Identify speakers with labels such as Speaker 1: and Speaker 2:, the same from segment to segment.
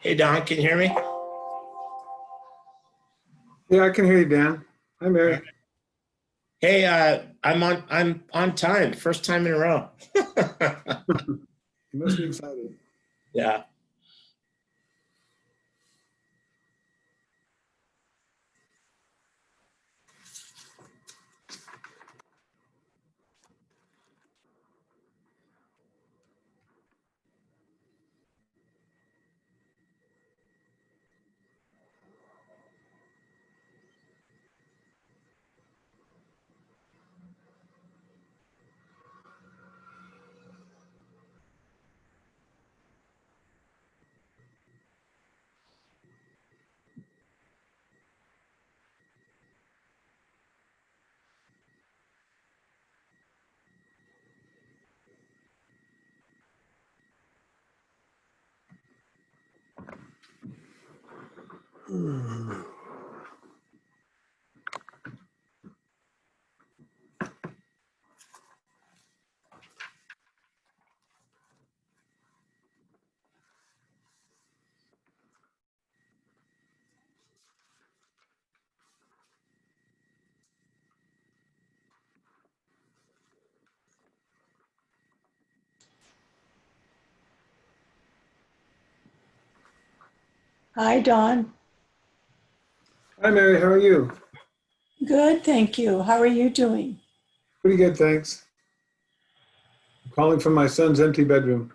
Speaker 1: Hey Don, can you hear me?
Speaker 2: Yeah, I can hear you, Dan. Hi,
Speaker 1: Uh,
Speaker 2: Mary.
Speaker 1: Hey, I'm on time. First time in a row.
Speaker 2: You must be excited.
Speaker 1: Yeah.
Speaker 3: Hi, Dawn.
Speaker 2: Hi, Mary. How are you?
Speaker 3: Good, thank you. How are you doing?
Speaker 2: Pretty good, thanks. I'm calling from my son's empty bedroom.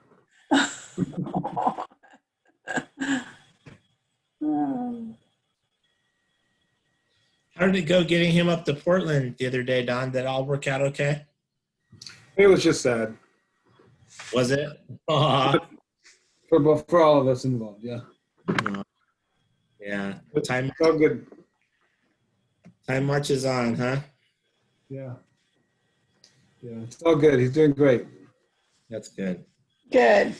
Speaker 1: How did it go getting him up to Portland the other day, Don? Did it all work out okay?
Speaker 2: It was just sad
Speaker 1: Was it? Aw.
Speaker 2: for all of us involved. Yeah,
Speaker 1: Yeah.
Speaker 2: it's
Speaker 1: Time
Speaker 2: all good.
Speaker 1: time marches on, huh?
Speaker 2: Yeah, yeah, it's all good. He's doing great.
Speaker 1: That's good.
Speaker 3: Good.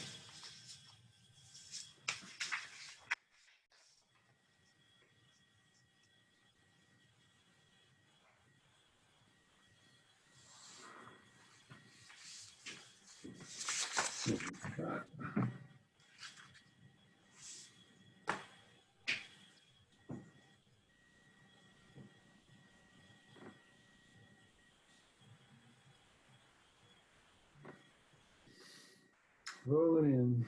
Speaker 2: Rolling in.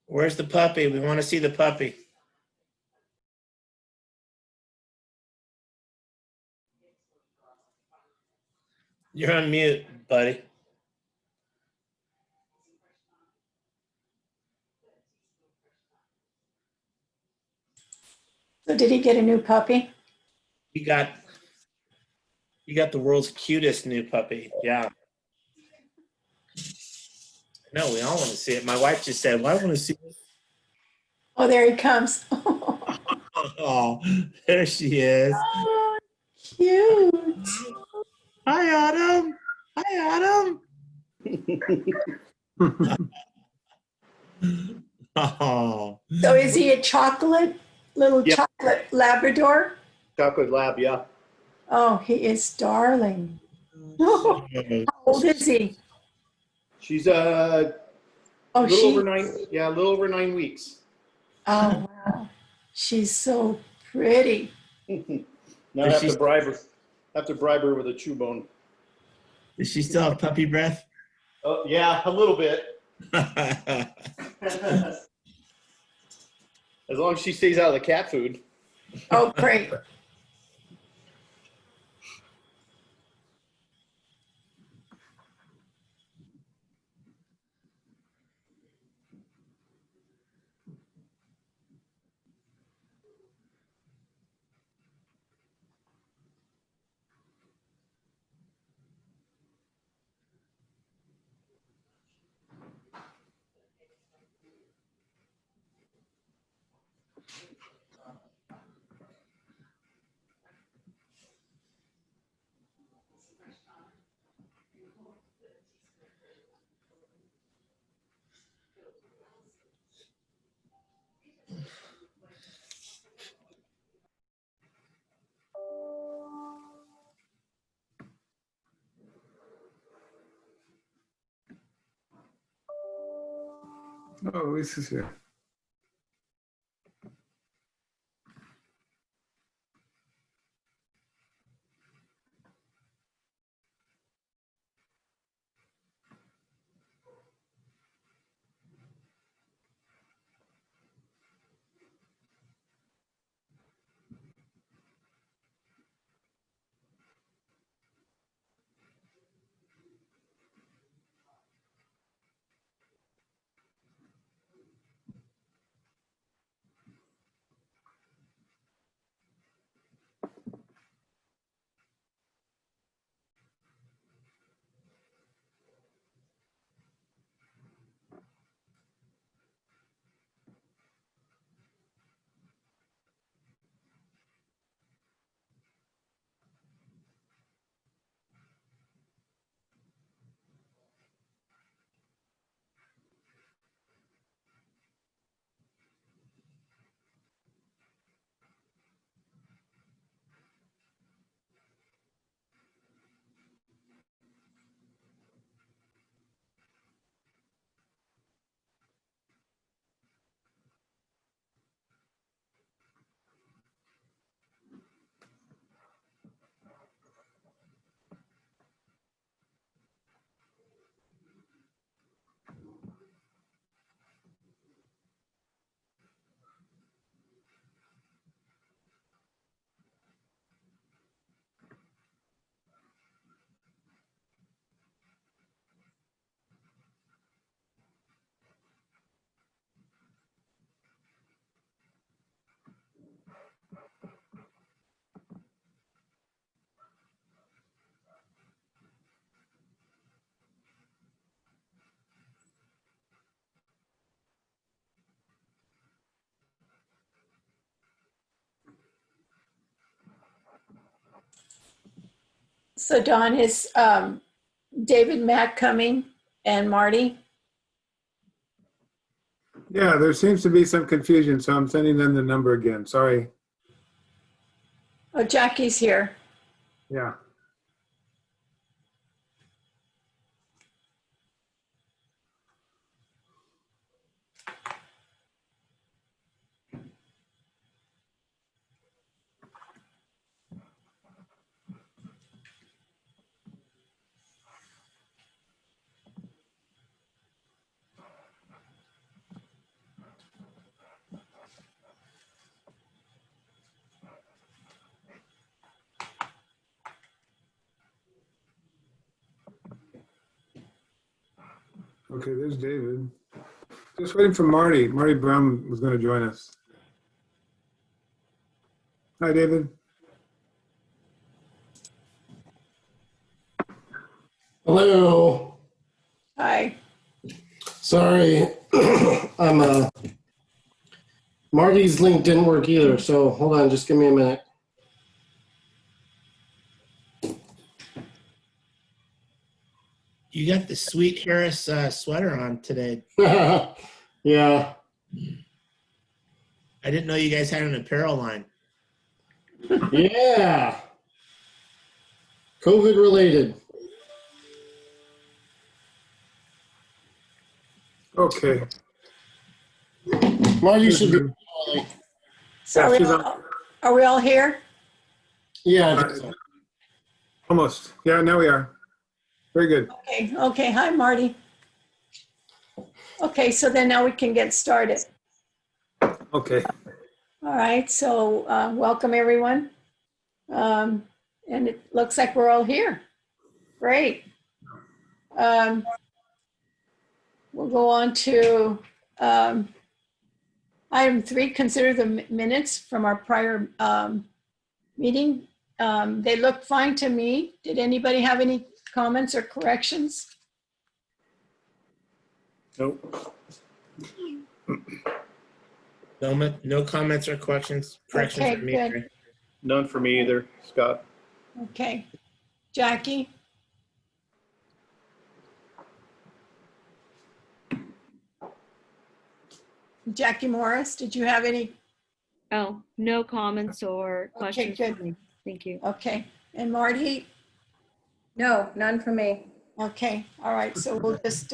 Speaker 1: Where's the puppy? We want to see the puppy. You're on mute, buddy.
Speaker 3: So did he get a new puppy?
Speaker 1: You got you got the world's cutest new puppy. Yeah. No, we all want to see it. My wife just said, "Well, I want to see it."
Speaker 3: Oh, there he comes.
Speaker 1: Oh, there she is.
Speaker 3: Oh, cute.
Speaker 1: Hi, Autumn. Hi, Autumn. Oh,
Speaker 3: So is he a little
Speaker 4: Yep.
Speaker 3: chocolate Labrador?
Speaker 4: Chocolate Lab, yeah.
Speaker 3: Oh, he is darling. How old is he?
Speaker 4: She's a
Speaker 3: Oh,
Speaker 4: little over
Speaker 3: she.
Speaker 4: 9 weeks.
Speaker 3: Oh, wow. She's so pretty.
Speaker 4: Now I
Speaker 1: Is
Speaker 4: have
Speaker 1: she,
Speaker 4: to bribe her. Have to bribe her with a chew bone.
Speaker 1: does she still have puppy breath?
Speaker 4: Oh yeah, a little bit. As long as she stays out of the cat food.
Speaker 3: Oh, great.
Speaker 2: Oh, Lisa's here.
Speaker 3: So Dawn, is David Mack coming and Marty?
Speaker 2: Yeah, there seems to be some confusion, so I'm sending them the number again. Sorry.
Speaker 3: Oh, Jackie's here.
Speaker 2: Yeah. Okay, there's David. Just waiting for Marty. Marty Brown was going to join us. Hi, David.
Speaker 5: Hello.
Speaker 3: Hi.
Speaker 5: Sorry, I'm Marty's link didn't work either, so hold on, just give me a minute.
Speaker 1: You got the Sweet Harris sweater on today.
Speaker 5: Yeah.
Speaker 1: I didn't know you guys had an apparel line.
Speaker 5: Yeah. COVID related.
Speaker 2: Okay.
Speaker 5: Marty should be.
Speaker 3: So are we all here?
Speaker 5: Yeah. I think so.
Speaker 2: Almost. Yeah, now we are. Very good.
Speaker 3: Okay. Hi, Marty. Okay, so then now we can get started.
Speaker 2: Okay.
Speaker 3: All right, so welcome everyone. And it looks like we're all here. Great. We'll go on to item 3, consider the minutes from our prior meeting. They look fine to me. Did anybody have any comments or corrections?
Speaker 4: Nope.
Speaker 1: No comments or corrections
Speaker 3: Okay,
Speaker 1: from me.
Speaker 3: good.
Speaker 4: None for me either, Scott.
Speaker 3: Okay. Jackie? Jackie Morris, did you have any?
Speaker 6: Oh, no comments or questions
Speaker 3: good.
Speaker 6: for me. Thank you.
Speaker 3: Okay. And Marty?
Speaker 7: No, none for me.
Speaker 3: Okay, all right, so we'll just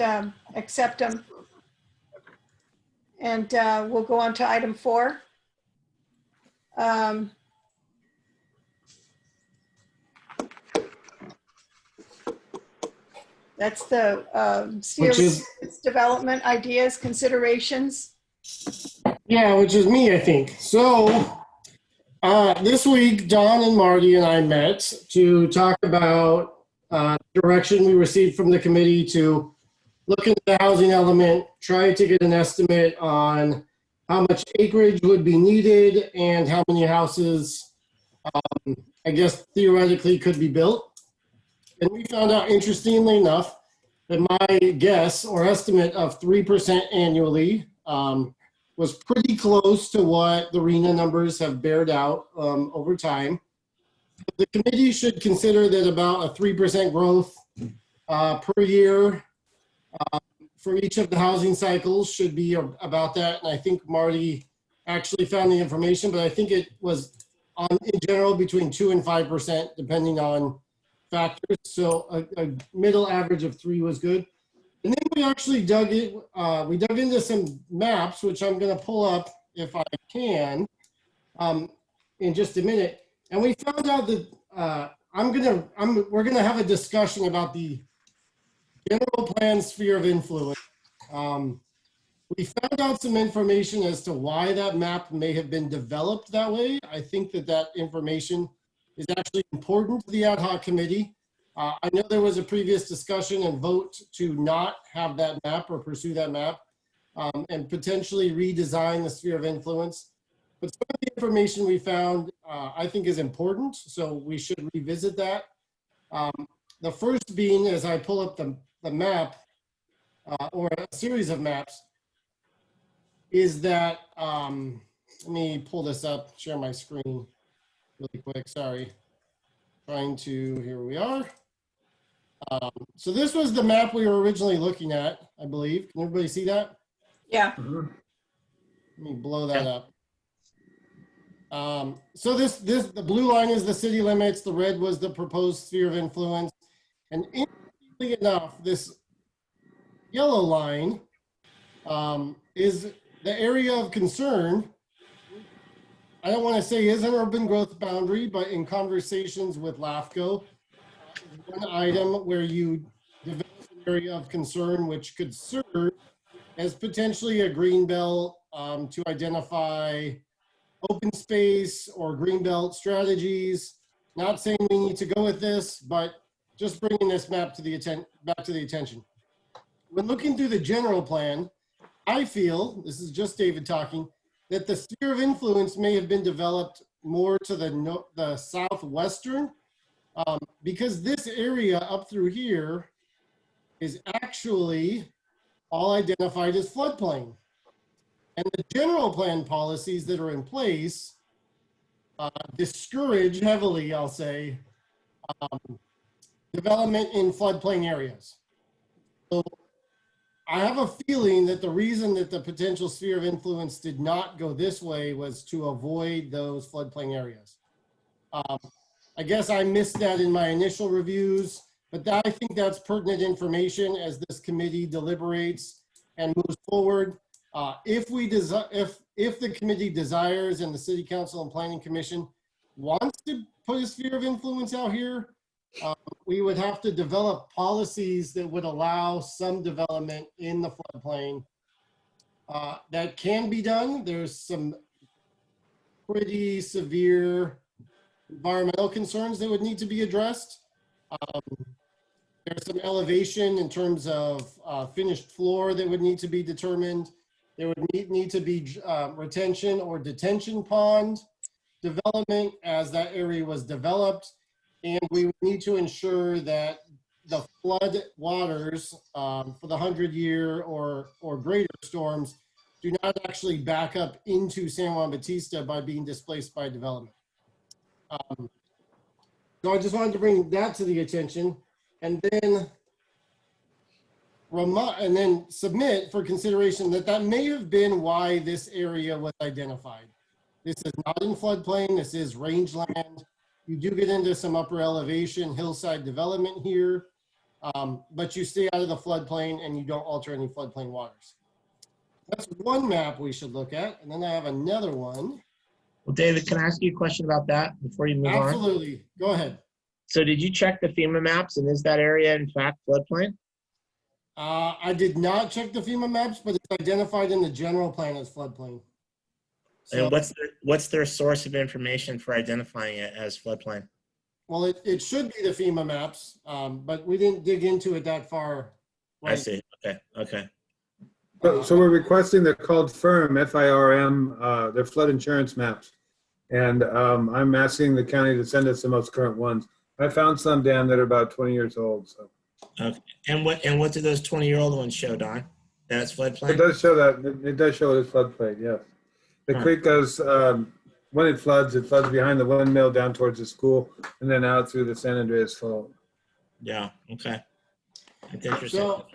Speaker 3: accept them. And we'll go on to item 4. That's the sphere
Speaker 5: Which is-
Speaker 3: development ideas, considerations.
Speaker 5: Yeah, which is me, I think. So this week, Don and Marty and I met to talk about direction we received from the committee to look into the housing element, try to get an estimate on how much acreage would be needed and how many houses, I guess, theoretically could be built. And we found out, interestingly enough, that my guess or estimate of 3% annually was pretty close to what the RENA numbers have bared out over time. The committee should consider that about a 3% growth per year for each of the housing cycles should be about that. And I think Marty actually found the information, but I think it was in general between 2 and 5%, depending on factors. So a middle average of 3 was good. And then we actually dug into some maps, which I'm going to pull up if I can in just a minute. And we found out that we're going to have a discussion about the general plan sphere of influence. We found out some information as to why that map may have been developed that way. I think that information is actually important to the ad hoc committee. I know there was a previous discussion and vote to not have that map or pursue that map and potentially redesign the sphere of influence. But some of the information we found, I think, is important, so we should revisit that. The first being, as I pull up the map, or a series of maps, is that, let me pull this up, share my screen really quick, sorry. Here we are. So this was the map we were originally looking at, I believe. Can everybody see that?
Speaker 3: Yeah.
Speaker 2: Mhm.
Speaker 5: Let me blow that up. So the blue line is the city limits, the red was the proposed sphere of influence. And interestingly enough, this yellow line is the area of concern. I don't want to say is an urban growth boundary, but in conversations with LAFCO, one item where you develop an area of concern which could serve as potentially a green belt to identify open space or green belt strategies. Not saying we need to go with this, but just bringing this map to back to the attention. When looking through the general plan, I feel, this is just David talking, that the sphere of influence may have been developed more to the southwestern, because this area up through here is actually all identified as floodplain. And the general plan policies that are in place discourage heavily, I'll say, development in floodplain areas. So I have a feeling that the reason that the potential sphere of influence did not go this way was to avoid those floodplain areas. I guess I missed that in my initial reviews, but I think that's pertinent information as this committee deliberates and moves forward. If the committee desires and the City Council and Planning Commission wants to put a sphere of influence out here, we would have to develop policies that would allow some development in the floodplain. That can be done. There's some pretty severe environmental concerns that would need to be addressed. There's some elevation in terms of finished floor that would need to be determined. There would need to be retention or detention pond development as that area was developed. And we would need to ensure that the flood waters for the 100-year or greater storms do not actually back up into San Juan Bautista by being displaced by development. So I just wanted to bring that to the attention, and then submit for consideration that may have been why this area was identified. This is not in floodplain. This is rangeland. You do get into some upper elevation hillside development here, but you stay out of the floodplain and you don't alter any floodplain waters. That's one map we should look at. And then I have another one.
Speaker 1: Well, David, can I ask you a question about that before you move on?
Speaker 5: Absolutely. Go ahead.
Speaker 1: So did you check the FEMA maps, and is that area in fact floodplain?
Speaker 5: I did not check the FEMA maps, but it's identified in the general plan as floodplain. So,
Speaker 1: And what's their source of information for identifying it as floodplain?
Speaker 5: well, it should be the FEMA maps, but we didn't dig into it that far.
Speaker 1: I see. Okay.
Speaker 2: So we're requesting, they're called FIRM, F-I-R-M, they're flood insurance maps. And I'm asking the county to send us the most current ones. I found some, Dan, that are about 20 years old, so.
Speaker 1: Okay. And what do those 20-year-old ones show, Don? That's floodplain?
Speaker 2: It does show that, it does show it as floodplain, yes. The
Speaker 1: Huh.
Speaker 2: creek goes, when it floods behind the windmill down towards the school and then out through the San Andreas Fault.
Speaker 1: Yeah, okay. That's interesting.
Speaker 5: So,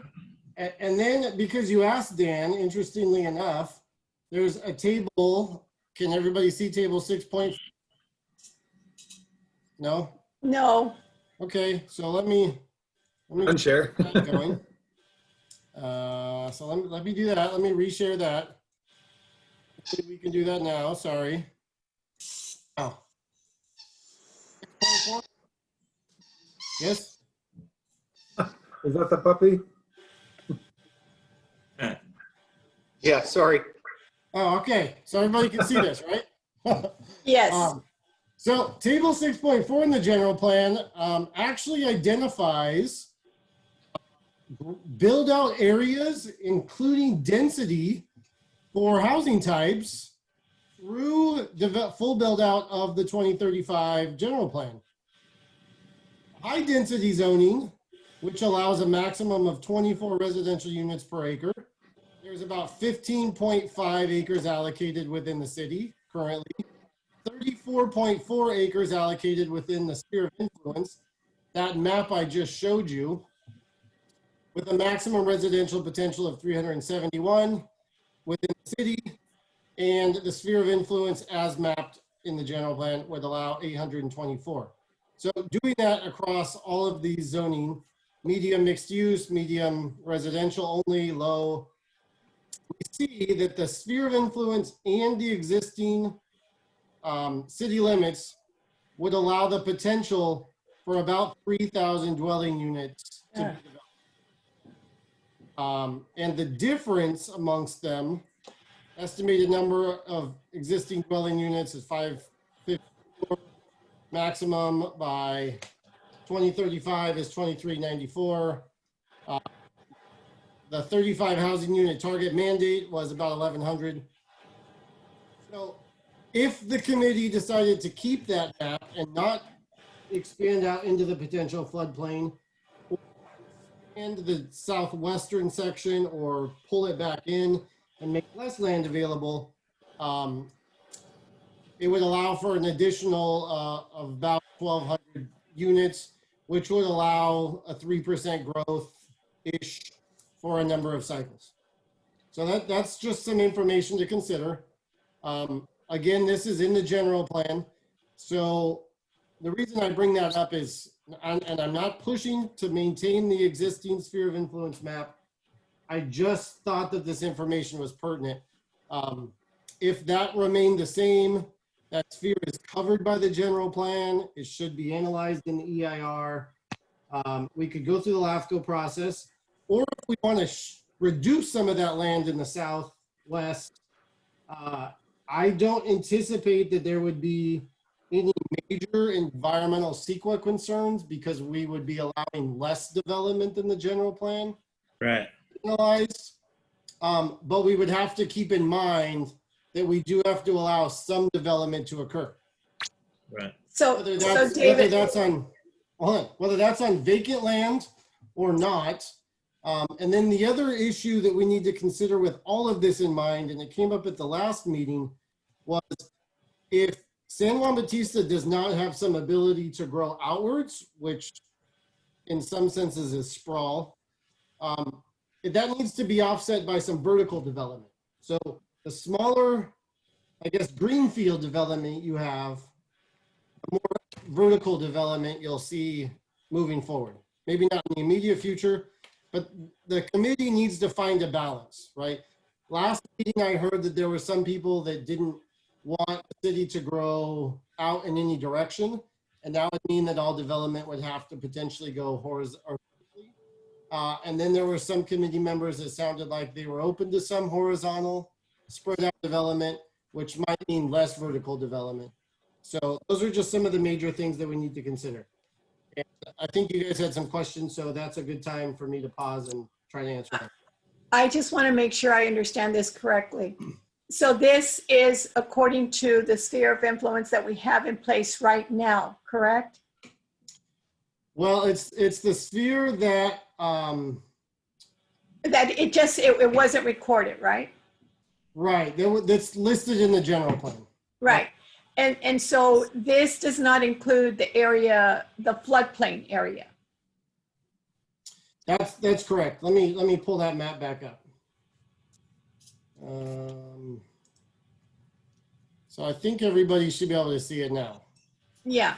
Speaker 5: and then because you asked, Dan, interestingly enough, there's a table. Can everybody see table 6 point? No?
Speaker 3: No,
Speaker 5: Okay, so let me
Speaker 2: Unshare.
Speaker 5: get that going. So let me do that. Let me reshare that. Hopefully we can do that now. Sorry. Oh. 6.4? Yes?
Speaker 2: Is that the puppy?
Speaker 4: Yeah, sorry.
Speaker 5: Oh, okay. So everybody can see this, right?
Speaker 3: yes,
Speaker 5: So table 6.4 in the general plan actually identifies build out areas, including density for housing types through full build out of the 2035 general plan. High density zoning, which allows a maximum of 24 residential units per acre. There's about 15.5 acres allocated within the city currently. 34.4 acres allocated within the sphere of influence, that map I just showed you, with a maximum residential potential of 371 within the city, and the sphere of influence as mapped in the general plan would allow 824. So doing that across all of these zoning, medium mixed use, medium residential only, low, we see that the sphere of influence and the existing city limits would allow the potential for about 3,000 dwelling units to be developed. And the difference amongst them, estimated number of existing dwelling units is 554, maximum by 2035 is 2394. The 35 housing unit target mandate was about 1,100. So if the committee decided to keep that map and not expand out into the potential floodplain, and the southwestern section or pull it back in and make less land available, it would allow for an additional of about 1,200 units, which would allow a 3% growth-ish for a number of cycles. So that's just some information to consider. Again, this is in the general plan. So the reason I bring that up is, and I'm not pushing to maintain the existing sphere of influence map. I just thought that this information was pertinent. If that remained the same, that sphere is covered by the general plan. It should be analyzed in the EIR. We could go through the LAFCO process, or if we want to reduce some of that land in the southwest, I don't anticipate that there would be any major environmental CEQA concerns because we would be allowing less development than the general plan
Speaker 1: Right.
Speaker 5: analyzed. But we would have to keep in mind that we do have to allow some development to occur.
Speaker 1: Right.
Speaker 3: So,
Speaker 5: Whether
Speaker 3: so
Speaker 5: that's,
Speaker 3: David,
Speaker 5: whether that's on vacant land or not. And then the other issue that we need to consider with all of this in mind, and it came up at the last meeting, was if San Juan Bautista does not have some ability to grow outwards, which in some senses is sprawl, that needs to be offset by some vertical development. So the smaller, I guess, greenfield development you have, the more vertical development you'll see moving forward. Maybe not in the immediate future, but the committee needs to find a balance, right? Last meeting, I heard that there were some people that didn't want the city to grow out in any direction, and that would mean that all development would have to potentially go horizontally. And then there were some committee members that sounded like they were open to some horizontal spread out development, which might mean less vertical development. So those are just some of the major things that we need to consider. And I think you guys had some questions, so that's a good time for me to pause and try to answer them.
Speaker 3: I just want to make sure I understand this correctly. So this is according to the sphere of influence that we have in place right now, correct?
Speaker 5: Well, it's the sphere that,
Speaker 3: That it wasn't recorded, right?
Speaker 5: right, that's listed in the general plan.
Speaker 3: Right. And so this does not include the area, the floodplain area.
Speaker 5: That's correct. Let me pull that map back up. So I think everybody should be able to see it now.
Speaker 3: Yeah.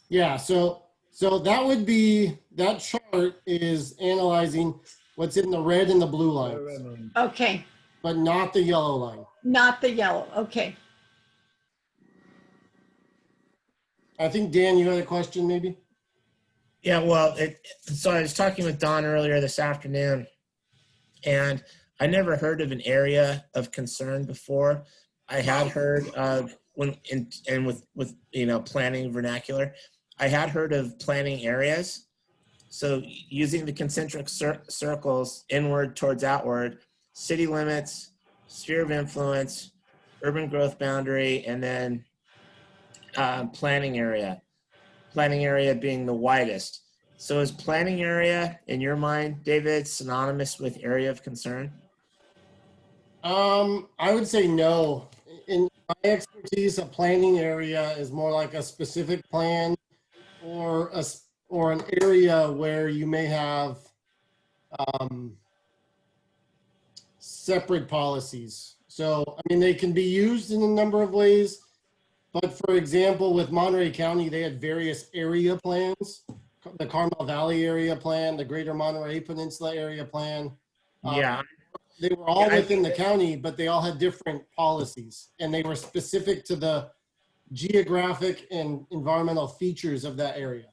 Speaker 5: Yeah, so that would be, that chart is analyzing what's in the red and the blue lines,
Speaker 3: Okay.
Speaker 5: but not the yellow line.
Speaker 3: Not the yellow. Okay.
Speaker 5: I think, Dan, you had a question maybe?
Speaker 1: Yeah, well, so I was talking with Don earlier this afternoon, and I never heard of an area of concern before. I had heard of with planning vernacular, I had heard of planning areas. So using the concentric circles inward towards outward, city limits, sphere of influence, urban growth boundary, and then planning area. Planning area being the widest. So is planning area, in your mind, David, synonymous with area of concern?
Speaker 5: I would say no. In my expertise, a planning area is more like a specific plan or an area where you may have separate policies. So, I mean, they can be used in a number of ways. But for example, with Monterey County, they had various area plans, the Carmel Valley area plan, the Greater Monterey Peninsula area plan.
Speaker 1: Yeah.
Speaker 5: They were all within the county, but they all had different policies, and they were specific to the geographic and environmental features of that area.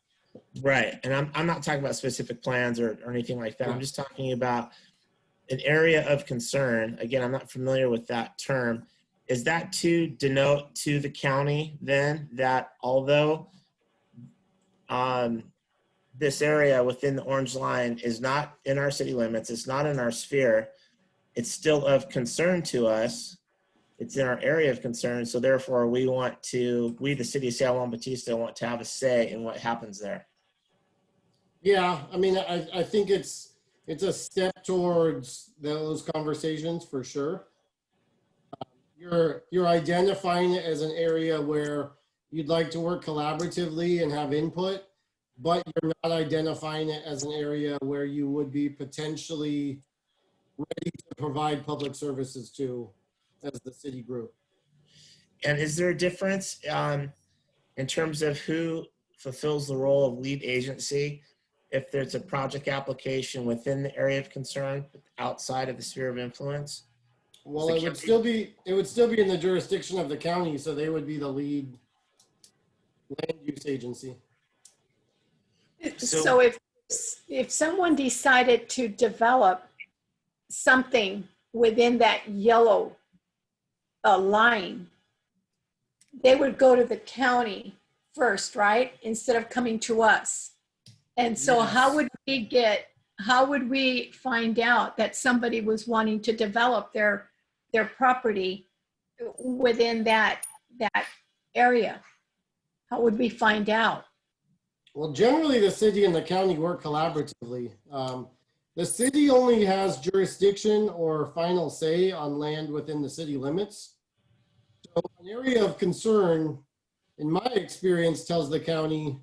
Speaker 1: Right. And I'm not talking about specific plans or anything like that. I'm just talking about an area of concern. Again, I'm not familiar with that term. Is that to denote to the county then that although this area within the orange line is not in our city limits, it's not in our sphere, it's still of concern to us, it's in our area of concern, so therefore we, the city of San Juan Bautista, want to have a say in what happens there?
Speaker 5: Yeah, I mean, I think it's it's a step towards those conversations for sure. You're identifying it as an area where you'd like to work collaboratively and have input, but you're not identifying it as an area where you would be potentially ready to provide public services to as the city group.
Speaker 1: And is there a difference in terms of who fulfills the role of lead agency if there's a project application within the area of concern outside of the sphere of influence?
Speaker 5: Well,
Speaker 1: So
Speaker 5: it would still be in the jurisdiction of the county, so they would be the lead land use agency.
Speaker 1: So-
Speaker 3: So if someone decided to develop something within that yellow line, they would go to the county first, right? Instead of coming to us. And so how would we find out that somebody was wanting to develop their property within that area? How would we find out?
Speaker 5: Well, generally, the city and the county work collaboratively. The city only has jurisdiction or final say on land within the city limits. So an area of concern, in my experience, tells the county,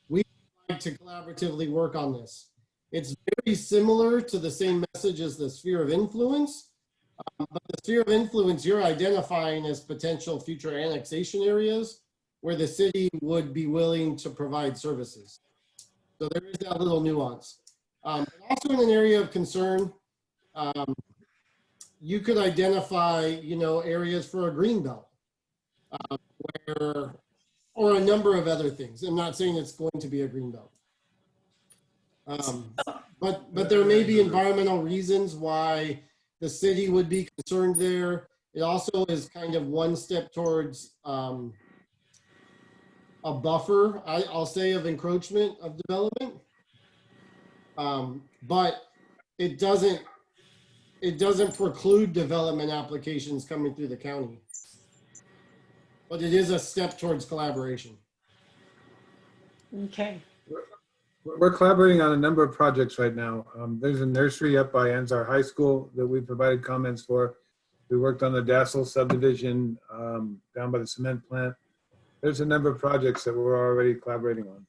Speaker 5: we like to collaboratively work on this. It's very similar to the same message as the sphere of influence, but the sphere of influence you're identifying as potential future annexation areas where the city would be willing to provide services. So there is that little nuance. Also in an area of concern, you could identify, areas for a green belt, or a number of other things. I'm not saying it's going to be a green belt. But there may be environmental reasons why the city would be concerned there. It also is kind of one step towards a buffer, I'll say, of encroachment of development. But it doesn't preclude development applications coming through the county. But it is a step towards collaboration.
Speaker 3: Okay.
Speaker 2: We're collaborating on a number of projects right now. There's a nursery up by Anzar High School that we provided comments for. We worked on the Dassel subdivision down by the cement plant. There's a number of projects that we're already collaborating on.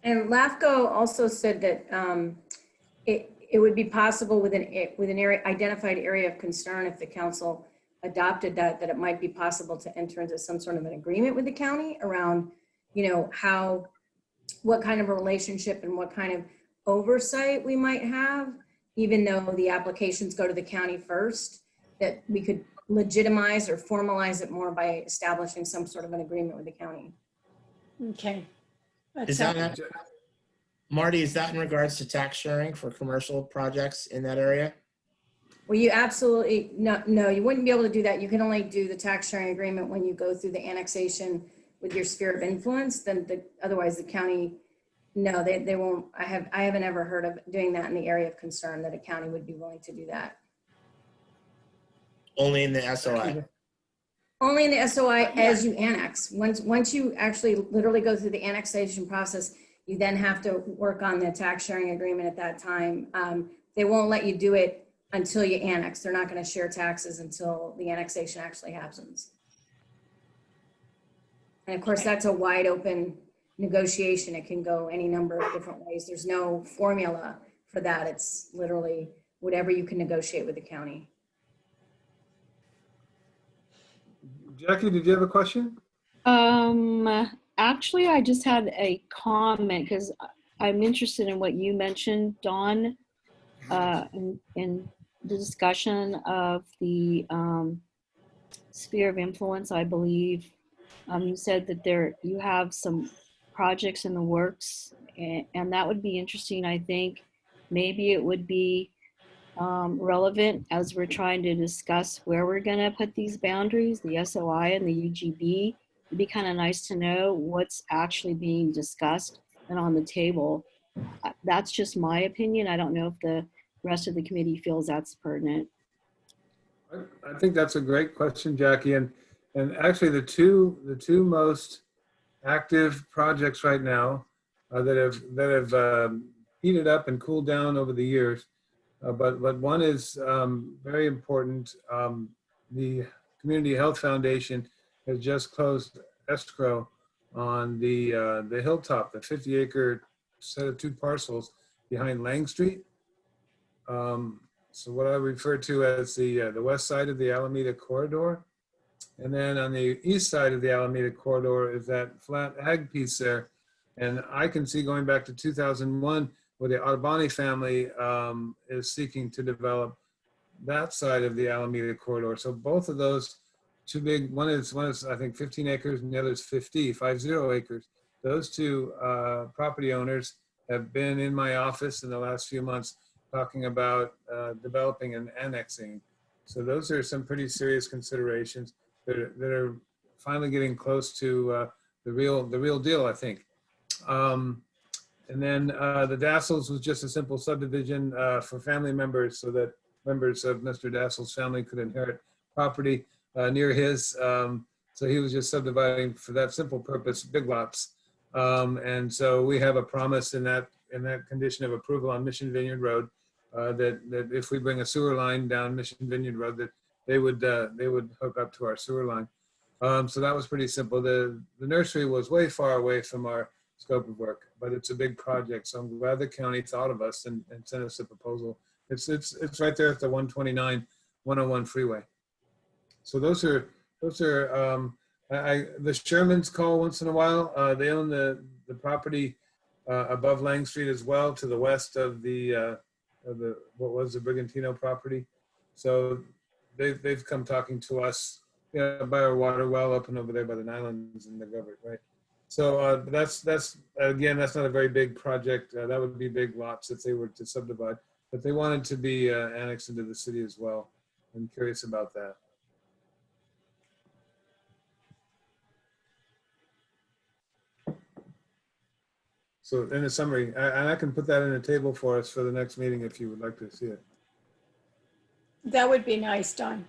Speaker 7: And LAFCO also said that it would be possible with an area, identified area of concern, if the council adopted that it might be possible to enter into some sort of an agreement with the county around, what kind of a relationship and what kind of oversight we might have, even though the applications go to the county first, that we could legitimize or formalize it more by establishing some sort of an agreement with the county.
Speaker 3: Okay.
Speaker 1: Is that, Marty, is that in regards to tax sharing for commercial projects in that area?
Speaker 7: Well, you absolutely, no, you wouldn't be able to do that. You can only do the tax sharing agreement when you go through the annexation with your sphere of influence. Then otherwise the county, no, they won't. I haven't ever heard of doing that in the area of concern, that a county would be willing to do that.
Speaker 1: Only in the SOI?
Speaker 7: Only in the SOI as you annex. Once you actually literally go through the annexation process, you then have to work on the tax sharing agreement at that time. They won't let you do it until you annex. They're not going to share taxes until the annexation actually happens. And of course, that's a wide open negotiation. It can go any number of different ways. There's no formula for that. It's literally whatever you can negotiate with the county.
Speaker 2: Jackie, did you have a question?
Speaker 6: Actually, I just had a comment because I'm interested in what you mentioned, Dawn, in the discussion of the sphere of influence. I believe you said that you have some projects in the works, and that would be interesting. I think maybe it would be relevant as we're trying to discuss where we're going to put these boundaries, the SOI and the UGB. It'd be kind of nice to know what's actually being discussed and on the table. That's just my opinion. I don't know if the rest of the committee feels that's pertinent.
Speaker 2: I think that's a great question, Jackie. And actually the two most active projects right now that have heated up and cooled down over the years. But one is very important. The Community Health Foundation has just closed escrow on the hilltop, the 50-acre set of 2 parcels behind Lang Street. So what I refer to as the west side of the Alameda corridor. And then on the east side of the Alameda corridor is that flat ag piece there. And I can see going back to 2001 where the Ottoboni family is seeking to develop that side of the Alameda corridor. So both of those 2 big, one is I think 15 acres and the other is 50 acres. Those 2 property owners have been in my office in the last few months talking about developing and annexing. So those are some pretty serious considerations that are finally getting close to the real deal, I think. And then the Dassels was just a simple subdivision for family members so that members of Mr. Dassel's family could inherit property near his. So he was just subdividing for that simple purpose, big lots. And so we have a promise in that condition of approval on Mission Vineyard Road that if we bring a sewer line down Mission Vineyard Road, that they would hook up to our sewer line. So that was pretty simple. The nursery was way far away from our scope of work, but it's a big project. So I'm glad the county thought of us and sent us a proposal. It's right there at the 129-101 freeway. So those are the Shermans call once in a while. They own the property above Lang Street as well, to the west of the what was the Brigantino property. So they've come talking to us, by our water well up and over there by the Nylands and the Govert, right? So that's again, that's not a very big project. That would be big lots if they were to subdivide, but they wanted to be annexed into the city as well. I'm curious about that. So in a summary, and I can put that in a table for us for the next meeting if you would like to see it.
Speaker 3: That would be nice, Don.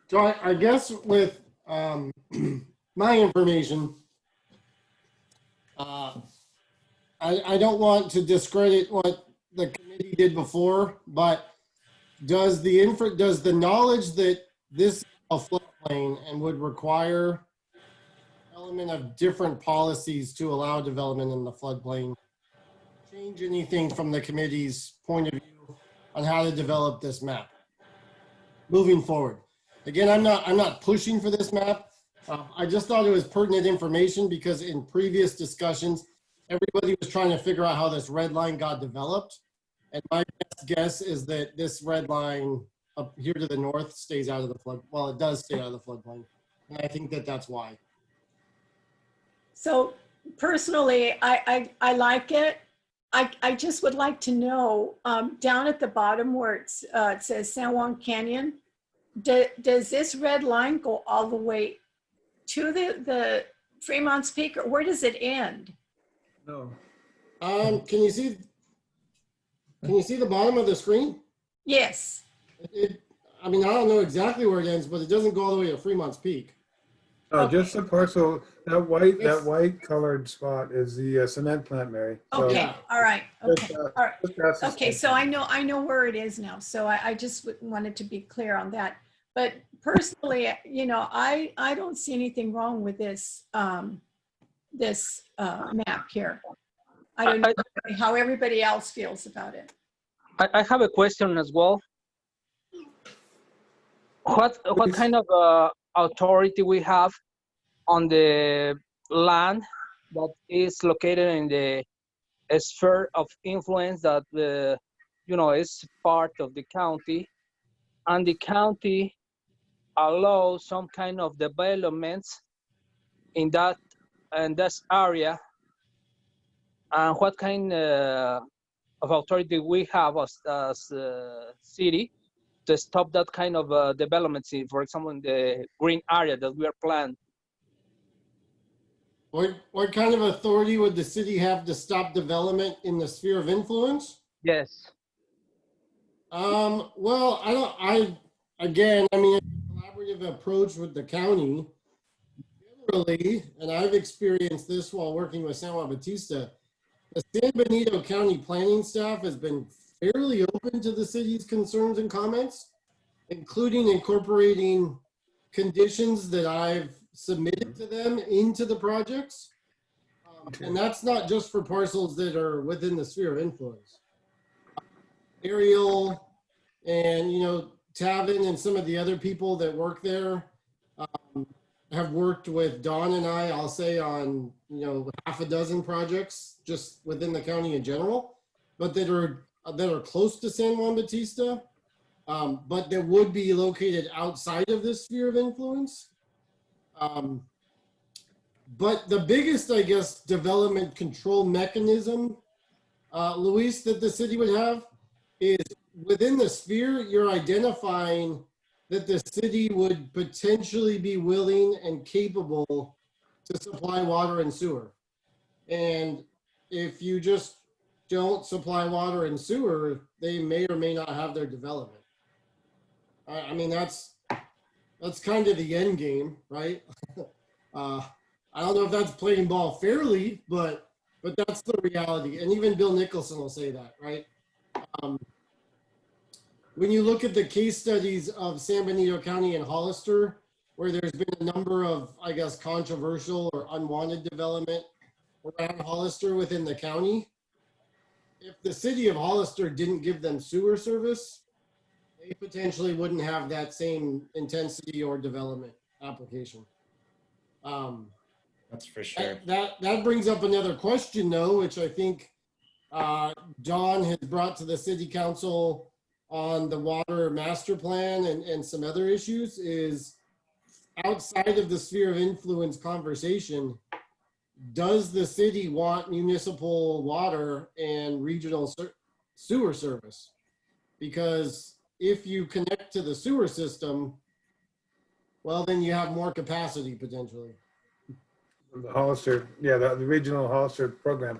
Speaker 5: So I guess with my information, I don't want to discredit what the committee did before, but does the knowledge that this is a floodplain and would require element of different policies to allow development in the floodplain change anything from the committee's point of view on how to develop this map moving forward? Again, I'm not pushing for this map. I just thought it was pertinent information because in previous discussions, everybody was trying to figure out how this red line got developed. And my best guess is that this red line up here to the north stays out of the flood. Well, it does stay out of the floodplain. And I think that that's why.
Speaker 3: So personally, I like it. I just would like to know, down at the bottom where it says San Juan Canyon, does this red line go all the way to the Fremont's Peak, or where does it end?
Speaker 2: No.
Speaker 5: Can you see the bottom of the screen?
Speaker 3: Yes.
Speaker 5: I mean, I don't know exactly where it ends, but it doesn't go all the way to Fremont's Peak.
Speaker 2: No,
Speaker 3: Okay.
Speaker 2: just the parcel, that white colored spot is the cement plant, Mary. So
Speaker 3: Okay,
Speaker 5: Yeah.
Speaker 3: all right, okay,
Speaker 2: just,
Speaker 3: all right.
Speaker 2: just pass this
Speaker 3: Okay,
Speaker 2: down.
Speaker 3: so I know where it is now, so I just wanted to be clear on that. But personally, I don't see anything wrong with this, this map here. I don't know how everybody else feels about it.
Speaker 8: I have a question as well. What kind of authority we have on the land that is located in the sphere of influence that is part of the county, and the county allows some kind of developments in that area, and what kind of authority we have as city to stop that kind of developments, for example, in the green area that we are planning?
Speaker 5: What kind of authority would the city have to stop development in the sphere of influence?
Speaker 8: Yes.
Speaker 5: Well, again, I mean, a collaborative approach with the county, generally, and I've experienced this while working with San Juan Bautista, the San Benito County planning staff has been fairly open to the city's concerns and comments, including incorporating conditions that I've submitted to them into the projects. And that's not just for parcels that are within the sphere of influence. Ariel and, Tavin and some of the other people that work there have worked with Don and I'll say on, half a dozen projects just within the county in general, but that are close to San Juan Bautista, but that would be located outside of this sphere of influence. But the biggest, I guess, development control mechanism, Luis, that the city would have is within the sphere, you're identifying that the city would potentially be willing and capable to supply water and sewer. And if you just don't supply water and sewer, they may or may not have their development. I mean, that's kind of the end game, right? I don't know if that's playing ball fairly, but that's the reality. And even Bill Nicholson will say that, right? When you look at the case studies of San Benito County and Hollister, where there's been a number of, I guess, controversial or unwanted development around Hollister within the county, if the city of Hollister didn't give them sewer service, they potentially wouldn't have that same intensity or development application.
Speaker 1: That's for sure.
Speaker 5: That brings up another question, though, which I think Don has brought to the city council on the water master plan and some other issues, is outside of the sphere of influence conversation, does the city want municipal water and regional sewer service? Because if you connect to the sewer system, well, then you have more capacity potentially.
Speaker 2: The Hollister, yeah, the regional Hollister program.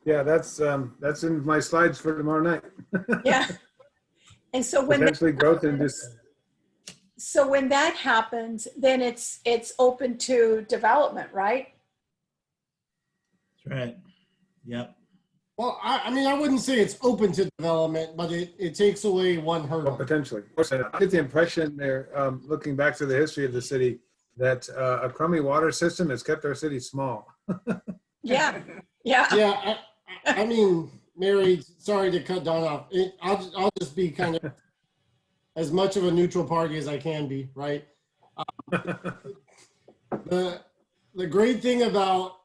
Speaker 2: Yeah, that's in my slides for tomorrow night.
Speaker 3: Yeah. And so
Speaker 2: Potentially growth in this.
Speaker 3: so when that happens, then it's open to development, right?
Speaker 1: That's right. Yep.
Speaker 5: Well, I mean, I wouldn't say it's open to development, but it takes away one
Speaker 2: Well,
Speaker 5: hurdle.
Speaker 2: potentially. I get the impression there, looking back to the history of the city, that a crummy water system has kept our city small.
Speaker 3: Yeah. Yeah.
Speaker 5: Yeah, I mean, Mary, sorry to cut Don off. I'll just be kind of as much of a neutral party as I can be, right? The great thing about,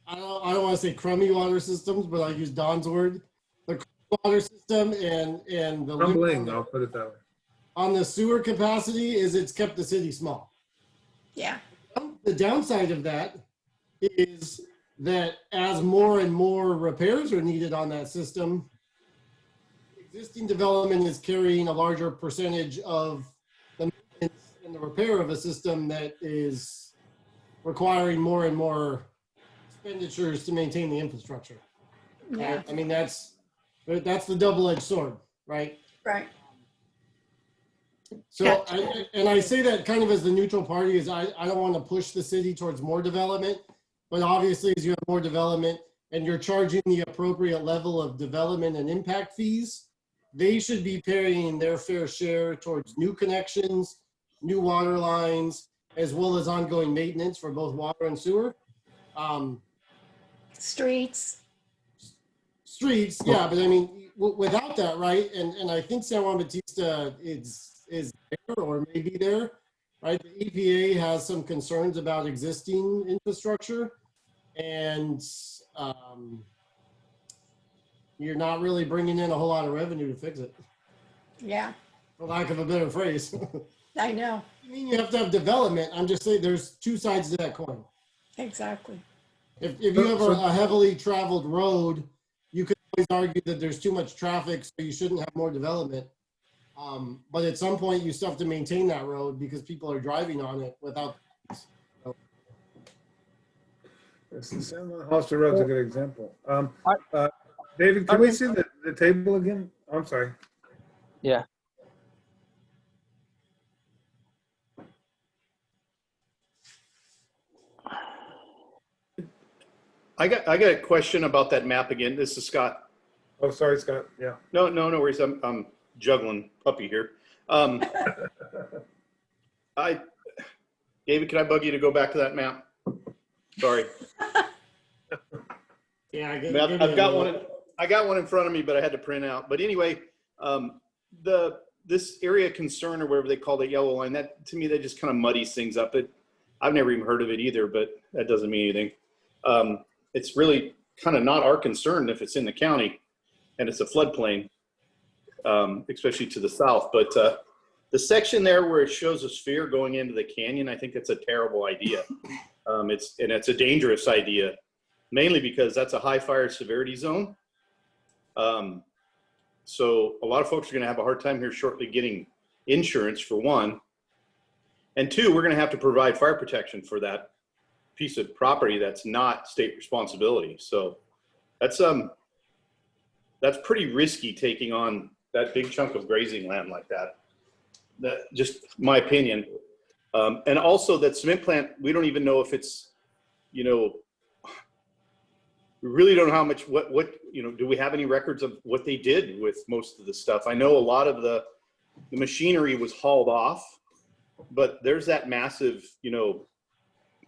Speaker 5: I don't want to say crummy water systems, but I'll use Don's word. The crummy water system and the
Speaker 2: Crumbling, I'll put it that way.
Speaker 5: on the sewer capacity is it's kept the city small.
Speaker 3: Yeah.
Speaker 5: The downside of that is that as more and more repairs are needed on that system, existing development is carrying a larger percentage of the maintenance and the repair of a system that is requiring more and more expenditures to maintain the infrastructure.
Speaker 3: Yeah.
Speaker 5: I mean, that's the double-edged sword, right?
Speaker 3: Right.
Speaker 5: So, I say that kind of as the neutral party, is I don't want to push the city towards more development, but obviously as you have more development and you're charging the appropriate level of development and impact fees, they should be paying their fair share towards new connections, new water lines, as well as ongoing maintenance for both water and sewer.
Speaker 3: Streets.
Speaker 5: Streets, yeah, but I mean, without that, right? And I think San Juan Bautista is there or maybe there, right? The EPA has some concerns about existing infrastructure, and you're not really bringing in a whole lot of revenue to fix it,
Speaker 3: Yeah.
Speaker 5: for lack of a better phrase.
Speaker 3: I know.
Speaker 5: I mean, you have to have development. I'm just saying there's two sides to that coin.
Speaker 3: Exactly.
Speaker 5: If you have a heavily traveled road, you could always argue that there's too much traffic, so you shouldn't have more development. But at some point, you still have to maintain that road because people are driving on it without.
Speaker 2: San Juan Hollister Road's a good example. David, can we see the table again? I'm sorry.
Speaker 8: Yeah.
Speaker 4: I got a question about that map again. This is Scott.
Speaker 2: Oh, sorry, Scott. Yeah.
Speaker 4: No worries. I'm juggling puppy here. David, can I bug you to go back to that map? Sorry.
Speaker 5: Yeah,
Speaker 4: I got one in front of me, but I had to print out. But anyway, this area of concern, or whatever they call the yellow line, that to me, that just kind of muddies things up. I've never even heard of it either, but that doesn't mean anything. It's really kind of not our concern if it's in the county and it's a floodplain, especially to the south. But the section there where it shows a sphere going into the canyon, I think that's a terrible idea. It's a dangerous idea, mainly because that's a high fire severity zone. So a lot of folks are going to have a hard time here shortly getting insurance, for one. And two, we're going to have to provide fire protection for that piece of property that's not state responsibility. So that's pretty risky, taking on that big chunk of grazing land like that. That just my opinion. And also that cement plant, we don't even know if it's, we really don't know how much, do we have any records of what they did with most of the stuff? I know a lot of the machinery was hauled off, but there's that massive,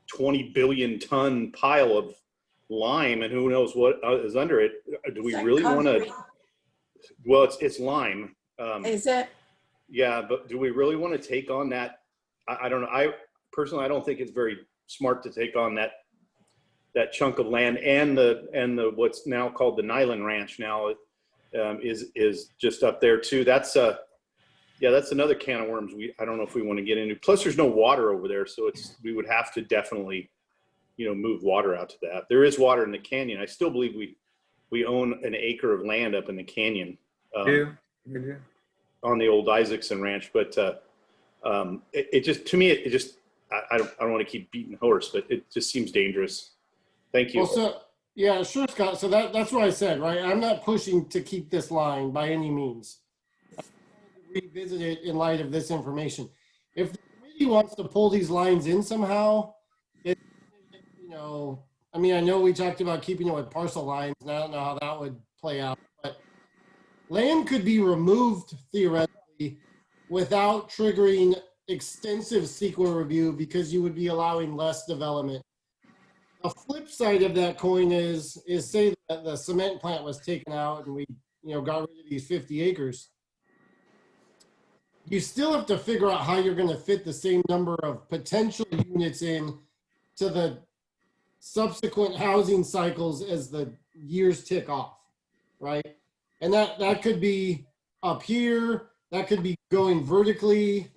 Speaker 4: 20 billion ton pile of lime, and who knows what is under it. Do we really want to, well, it's lime.
Speaker 3: Is it?
Speaker 4: Yeah, but do we really want to take on that? I don't know. I personally don't think it's very smart to take on that chunk of land, and the what's now called the Nyland Ranch now is just up there too. That's another can of worms. I don't know if we want to get into. Plus, there's no water over there, so we would have to definitely, move water out to that. There is water in the canyon. I still believe we own an acre of land up in the canyon.
Speaker 2: Yeah.
Speaker 4: On the old Isaacson Ranch, but it just, to me, I don't want to keep beating the horse, but it just seems dangerous. Thank you.
Speaker 5: Well, so, yeah, sure, Scott. So that's what I said, right? I'm not pushing to keep this line by any means. Revisit it in light of this information. If the committee wants to pull these lines in somehow, I know we talked about keeping it with parcel lines, and I don't know how that would play out, but land could be removed theoretically without triggering extensive CEQA review, because you would be allowing less development. The flip side of that coin is say that the cement plant was taken out and we got rid of these 50 acres. You still have to figure out how you're going to fit the same number of potential units in to the subsequent housing cycles as the years tick off, right? And that could be up here, that could be going vertically.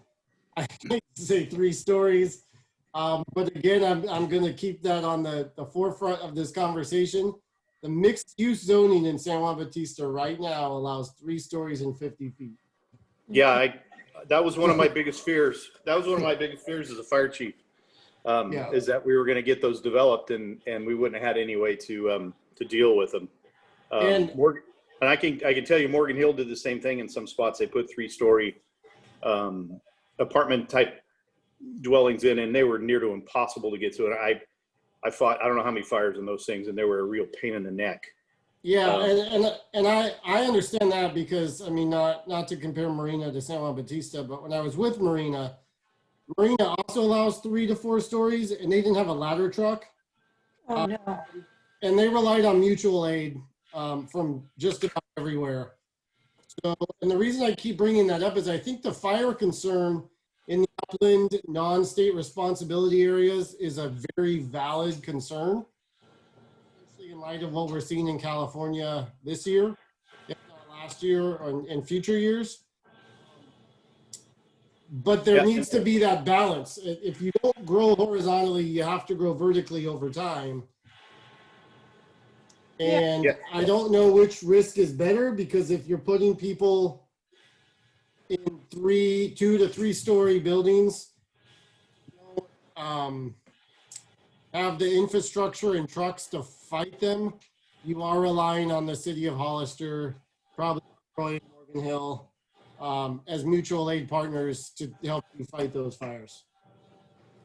Speaker 5: I hate to say 3 stories, but again, I'm going to keep that on the forefront of this conversation. The mixed use zoning in San Juan Bautista right now allows 3 stories and 50 feet.
Speaker 4: Yeah, that was one of my biggest fears. That was one of my biggest fears as a fire chief, is that we were going to get those developed and we wouldn't have had any way to deal with them. And I can tell you, Morgan Hill did the same thing in some spots. They put 3-story apartment type dwellings in, and they were near to impossible to get to. And I fought, I don't know how many fires in those things, and they were a real pain in the neck.
Speaker 5: Yeah, and I understand that, because not to compare Marina to San Juan Bautista, but when I was with Marina also allows 3 to 4 stories, and they didn't have a ladder truck.
Speaker 3: Oh, no.
Speaker 5: And they relied on mutual aid from just about everywhere. So, and the reason I keep bringing that up is I think the fire concern in the upland non-state responsibility areas is a very valid concern, especially in light of what we're seeing in California this year, if not last year, or in future years. But there needs to be that balance. If you don't grow horizontally, you have to grow vertically over time. And I don't know which risk is better, because if you're putting people in 2 to 3 story buildings, you don't have the infrastructure and trucks to fight them, you are relying on the city of Hollister, probably Troy and Morgan Hill, as mutual aid partners to help you fight those fires.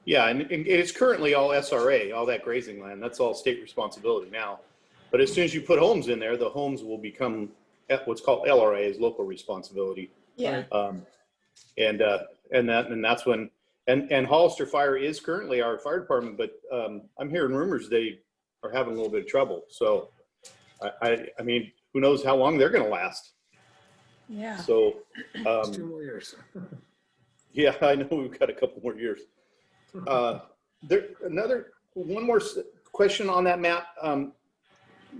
Speaker 4: Yeah, and it's currently all SRA, all that grazing land. That's all state responsibility now. But as soon as you put homes in there, the homes will become what's called LRA, is local responsibility.
Speaker 3: Yeah.
Speaker 4: And that's when, and Hollister Fire is currently our fire department, but I'm hearing rumors they are having a little bit of trouble. So I mean, who knows how long they're going to last.
Speaker 3: Yeah.
Speaker 4: So,
Speaker 2: It's 2 more years.
Speaker 4: yeah, I know we've got a couple more years. One more question on that map.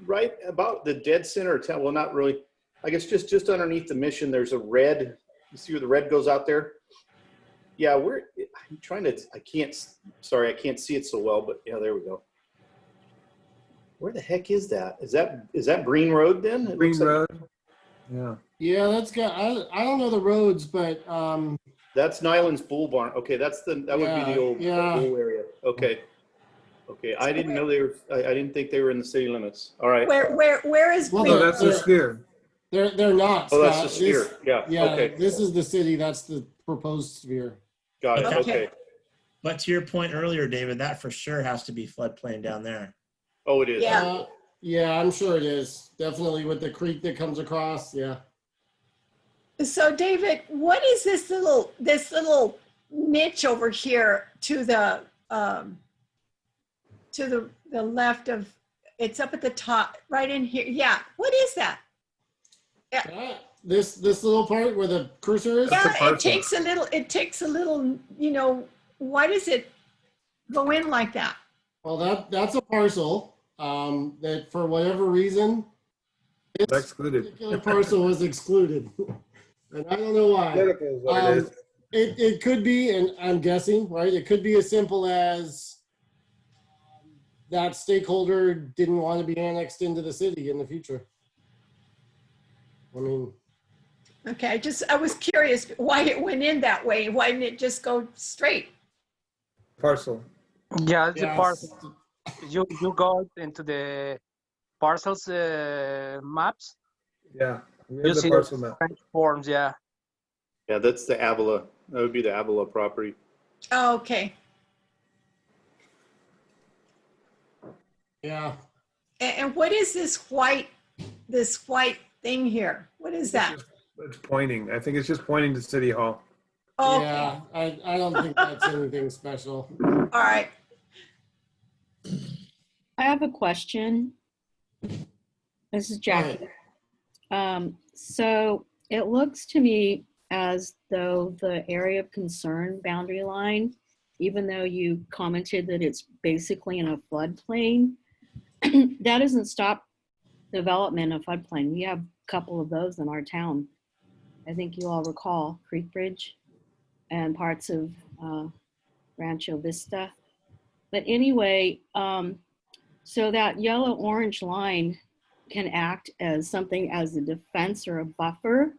Speaker 4: Right about the dead center of town. Well, not really. I guess just underneath the mission, there's a red. You see where the red goes out there? Yeah, I'm trying to. I can't see it so well, but yeah, there we go. Where the heck is that? Is that Green Road then? It
Speaker 2: Green
Speaker 4: looks like-
Speaker 2: Road. Yeah.
Speaker 5: Yeah, that's got, I don't know the roads, but,
Speaker 4: That's Nyland's Bull Barn. Okay, that would be the old bull area. Okay. I didn't know they were. I didn't think they were in the city limits. All right.
Speaker 3: Where is
Speaker 5: Well,
Speaker 2: No,
Speaker 3: Green?
Speaker 2: that's the sphere.
Speaker 5: they're not,
Speaker 4: Oh, that's
Speaker 5: Scott.
Speaker 4: the sphere. Yeah.
Speaker 5: Yeah,
Speaker 4: Okay.
Speaker 5: this is the city, that's the proposed sphere.
Speaker 4: Got it.
Speaker 1: Okay.
Speaker 4: Okay.
Speaker 1: But to your point earlier, David, that for sure has to be floodplain down there.
Speaker 4: Oh, it is.
Speaker 3: Yeah.
Speaker 5: Yeah, I'm sure it is. Definitely with the creek that comes across, yeah.
Speaker 3: So David, what is this little niche over here to the left of, it's up at the top, right in here. Yeah. What is that?
Speaker 5: This little part where the cursor is?
Speaker 2: That's a
Speaker 3: Yeah,
Speaker 2: parcel.
Speaker 3: it takes a little, why does it go in like that?
Speaker 5: Well, that's a parcel, that for whatever reason,
Speaker 2: It's
Speaker 5: this
Speaker 2: excluded.
Speaker 5: particular parcel was excluded. And I don't know why.
Speaker 2: Political is what it is.
Speaker 5: It could be, and I'm guessing, right? It could be as simple as that stakeholder didn't want to be annexed into the city in the future. I mean,
Speaker 3: Okay, I was curious why it went in that way. Why didn't it just go straight?
Speaker 2: Parcel.
Speaker 8: Yeah, it's a
Speaker 5: yes.
Speaker 8: parcel. You go into the parcels maps.
Speaker 2: Yeah. We
Speaker 8: You
Speaker 2: have the
Speaker 8: see
Speaker 2: parcel
Speaker 8: the
Speaker 2: map.
Speaker 8: French forms, yeah.
Speaker 4: Yeah, that's the Avila. That would be the Avila property.
Speaker 3: Oh, okay.
Speaker 5: Yeah.
Speaker 3: And what is this white thing here? What is that?
Speaker 2: It's pointing. I think it's just pointing to City Hall.
Speaker 3: Oh,
Speaker 5: Yeah, I don't think that's anything special.
Speaker 3: all right.
Speaker 6: I have a question. This is Jackie. So it looks to me as though the area of concern boundary line, even though you commented that it's basically in a floodplain, that doesn't stop development of floodplain. We have a couple of those in our town. I think you all recall Creek Bridge and parts of Rancho Vista. But anyway, so that yellow-orange line can act as something as a defense or a buffer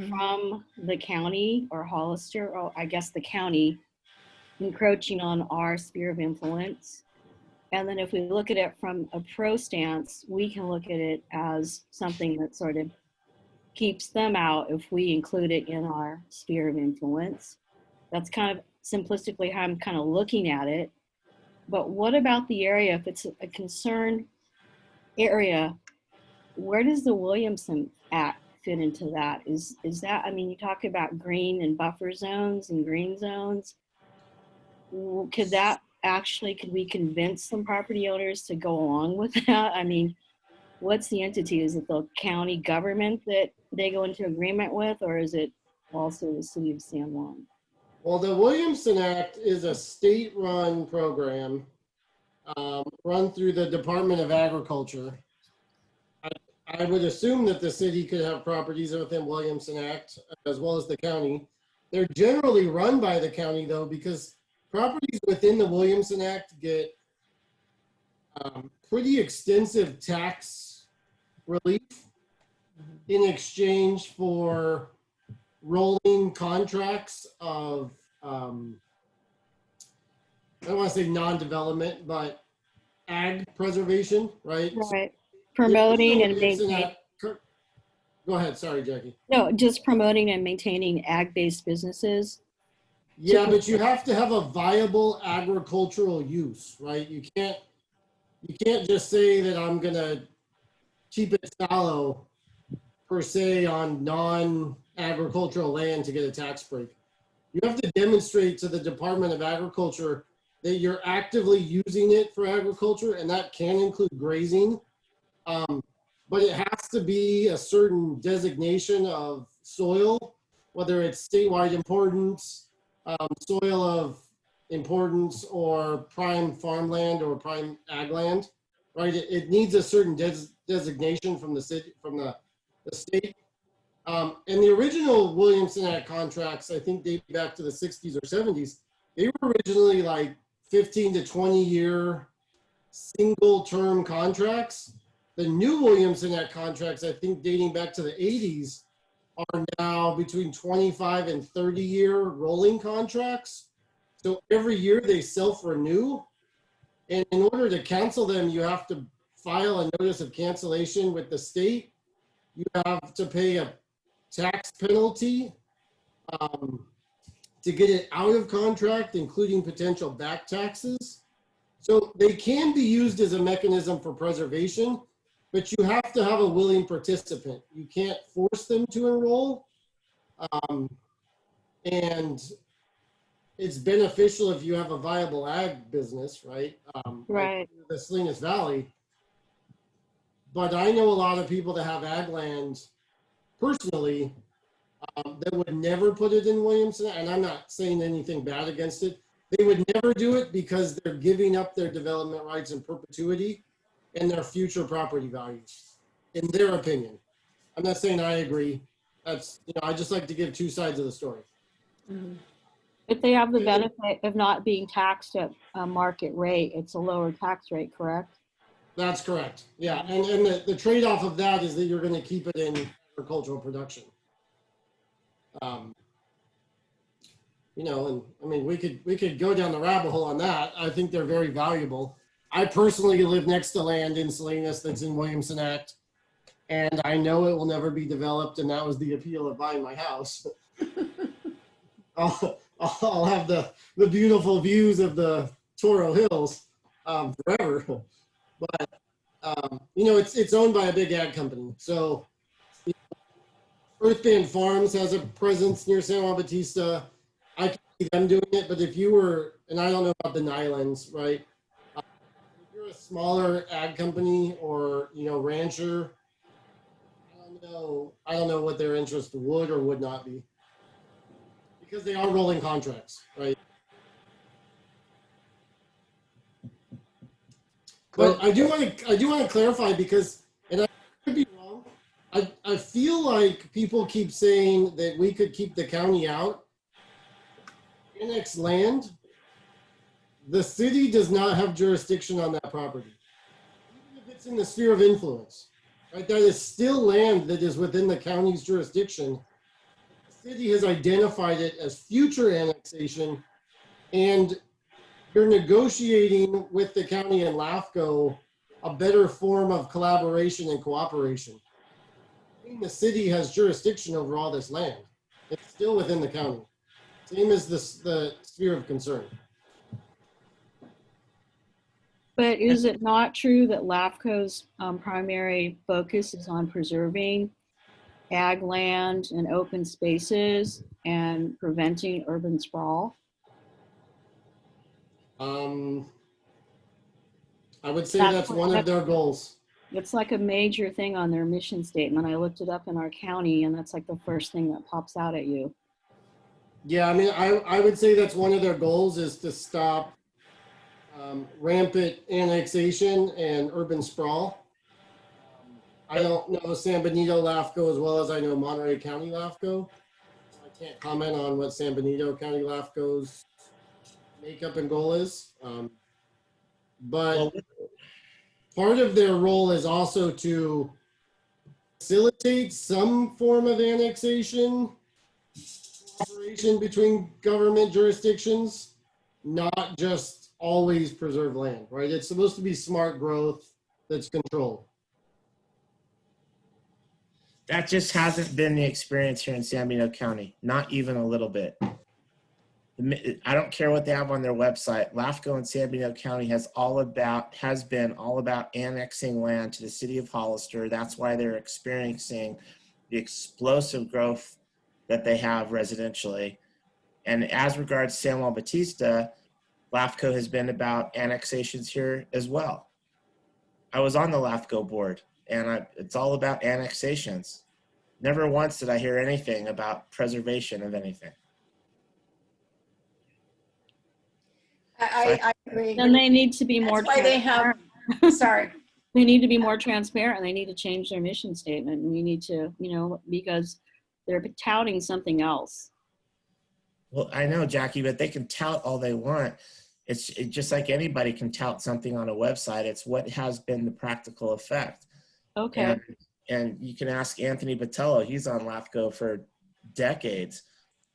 Speaker 6: from the county or Hollister, or I guess the county, encroaching on our sphere of influence. And then if we look at it from a pro stance, we can look at it as something that sort of keeps them out if we include it in our sphere of influence. That's kind of simplistically how I'm kind of looking at it. But what about the area? If it's a concerned area, where does the Williamson Act fit into that? Is that, I mean, you talk about green and buffer zones and green zones. Could we convince some property owners to go along with that? I mean, what's the entity? Is it the county government that they go into agreement with, or is it also the city of San Juan?
Speaker 5: Well, the Williamson Act is a state-run program run through the Department of Agriculture. I would assume that the city could have properties within Williamson Act as well as the county. They're generally run by the county though, because properties within the Williamson Act get pretty extensive tax relief in exchange for rolling contracts of, I don't want to say non-development, but ag preservation, right?
Speaker 6: Right. Promoting and
Speaker 5: Williamson
Speaker 6: maintaining,
Speaker 5: Act- Go ahead, sorry, Jackie.
Speaker 6: no, just promoting and maintaining ag-based businesses.
Speaker 5: Yeah, but you have to have a viable agricultural use, right? You can't just say that I'm gonna keep it fallow per se on non-agricultural land to get a tax break. You have to demonstrate to the Department of Agriculture that you're actively using it for agriculture, and that can include grazing. But it has to be a certain designation of soil, whether it's statewide importance, soil of importance, or prime farmland or prime ag land, right? It needs a certain designation from the city, from the state. And the original Williamson Act contracts, I think date back to the 60s or 70s, they were originally like 15 to 20 year single term contracts. The new Williamson Act contracts, I think dating back to the 80s, are now between 25 and 30 year rolling contracts. So every year they self-renew. And in order to cancel them, you have to file a notice of cancellation with the state. You have to pay a tax penalty to get it out of contract, including potential back taxes. So they can be used as a mechanism for preservation, but you have to have a willing participant. You can't force them to enroll. And it's beneficial if you have a viable ag business, right?
Speaker 6: Right.
Speaker 5: Like the Salinas Valley. But I know a lot of people that have ag land personally that would never put it in Williamson, and I'm not saying anything bad against it. They would never do it because they're giving up their development rights in perpetuity and their future property values, in their opinion. I'm not saying I agree. That's, I just like to give two sides of the story.
Speaker 6: But they have the benefit of not being taxed at a market rate. It's a lower tax rate, correct?
Speaker 5: That's correct. Yeah, and the trade-off of that is that you're going to keep it in agricultural production. And I mean, we could go down the rabbit hole on that. I think they're very valuable. I personally live next to land in Salinas that's in Williamson Act, and I know it will never be developed, and that was the appeal of buying my house. I'll have the beautiful views of the Toro Hills forever. But it's owned by a big ag company. So Earthband Farms has a presence near San Juan Bautista. I can see them doing it, but if you were, and I don't know about the Nylons, right? If you're a smaller ag company or rancher, I don't know what their interest would or would not be, because they are rolling contracts, right? But I do want to clarify, because, and I could be wrong, I feel like people keep saying that we could keep the county out. Annex land, the city does not have jurisdiction on that property. Even if it's in the sphere of influence, right? That is still land that is within the county's jurisdiction. The city has identified it as future annexation, and you're negotiating with the county and LAFCO a better form of collaboration and cooperation. The city has jurisdiction over all this land. It's still within the county. Same as the sphere of concern.
Speaker 6: But is it not true that LAFCO's primary focus is on preserving ag land and open spaces and preventing urban sprawl?
Speaker 5: I would say that's one of their goals.
Speaker 6: It's like a major thing on their mission statement. I looked it up in our county, and that's like the first thing that pops out at you.
Speaker 5: Yeah, I mean, I would say that's one of their goals, is to stop rampant annexation and urban sprawl. I don't know San Benito LAFCO as well as I know Monterey County LAFCO. I can't comment on what San Benito County LAFCO's makeup and goal is. But part of their role is also to facilitate some form of annexation, cooperation between government jurisdictions, not just always preserve land, right? It's supposed to be smart growth that's controlled.
Speaker 1: That just hasn't been the experience here in San Benito County, not even a little bit. I don't care what they have on their website. LAFCO in San Bernardino County has been all about annexing land to the city of Hollister. That's why they're experiencing the explosive growth that they have residentially. And as regards San Juan Bautista, LAFCO has been about annexations here as well. I was on the LAFCO board, and it's all about annexations. Never once did I hear anything about preservation of anything.
Speaker 3: I agree.
Speaker 6: And they need to be more.
Speaker 3: That's why they have, sorry.
Speaker 6: They need to be more transparent. They need to change their mission statement. And we need to, because they're touting something else.
Speaker 1: Well, I know, Jackie, but they can tout all they want. It's just like anybody can tout something on a website. It's what has been the practical effect.
Speaker 6: Okay.
Speaker 1: And you can ask Anthony Botello. He's on LAFCO for decades.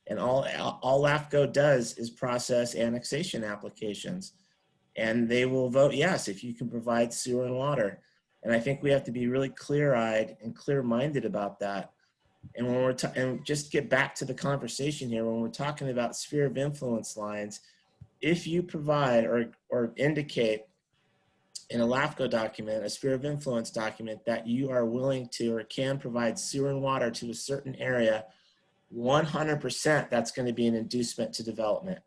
Speaker 1: And all LAFCO does is process annexation applications. And they will vote yes if you can provide sewer and water. And I think we have to be really clear-eyed and clear-minded about that. And when and just get back to the conversation here, when we're talking about sphere of influence lines, if you provide or indicate in a LAFCO document, a sphere of influence document, that you are willing to or can provide sewer and water to a certain area, 100% that's going to be an inducement to development.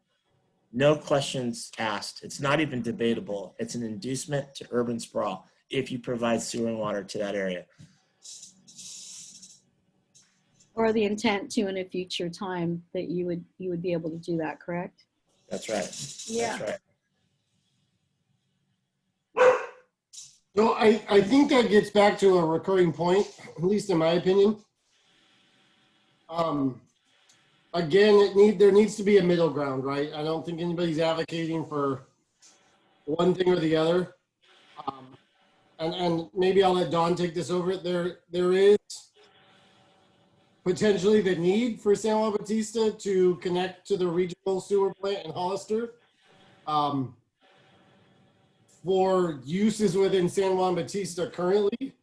Speaker 1: No questions asked. It's not even debatable. It's an inducement to urban sprawl if you provide sewer and water to that area.
Speaker 6: Or the intent to in a future time that you would be able to do that, correct?
Speaker 1: That's right.
Speaker 3: Yeah.
Speaker 1: That's right.
Speaker 5: So I think that gets back to a recurring point, at least in my opinion. Again, there needs to be a middle ground, right? I don't think anybody's advocating for one thing or the other. And maybe I'll let Dawn take this over. There is potentially the need for San Juan Bautista to connect to the regional sewer plant in Hollister. For uses within San Juan Bautista currently.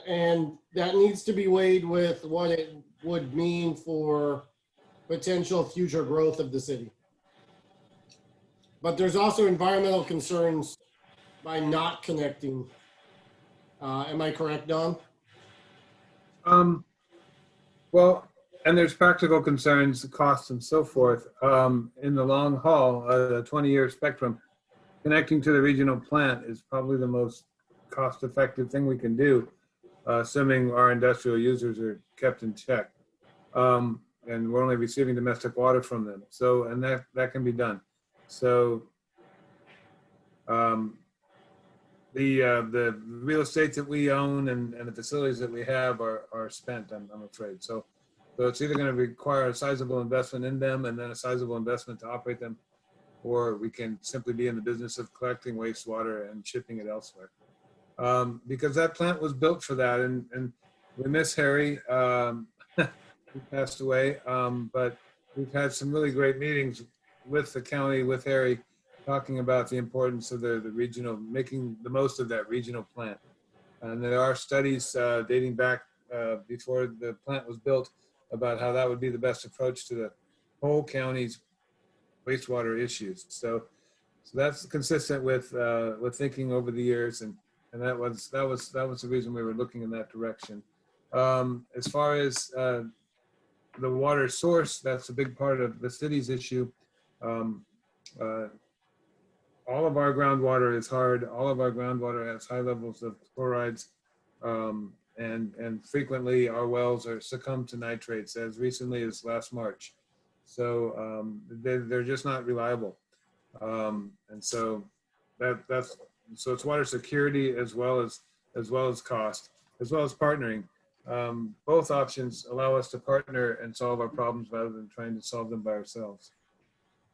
Speaker 5: And that needs to be weighed with what it would mean for potential future growth of the city. But there's also environmental concerns by not connecting. Am I correct, Don?
Speaker 2: Well, and there's practical concerns, costs and so forth. In the long haul, the 20-year spectrum, connecting to the regional plant is probably the most cost-effective thing we can do, assuming our industrial users are kept in check. And we're only receiving domestic water from them. So, and that can be done. So the real estate that we own and the facilities that we have are spent, I'm afraid. So it's either going to require a sizable investment in them and then a sizable investment to operate them, or we can simply be in the business of collecting wastewater and shipping it elsewhere. Because that plant was built for that, and we miss Harry. He passed away, but we've had some really great meetings with the county, with Harry, talking about the importance of the regional, making the most of that regional plant. And there are studies dating back before the plant was built about how that would be the best approach to the whole county's wastewater issues. So that's consistent with thinking over the years, and that was the reason we were looking in that direction. As far as the water source, that's a big part of the city's issue. All of our groundwater is hard. All of our groundwater has high levels of chlorides, and frequently our wells are succumb to nitrates as recently as last March. So they're just not reliable, and so so it's water security as well as cost, as well as partnering. Both options allow us to partner and solve our problems rather than trying to solve them by ourselves.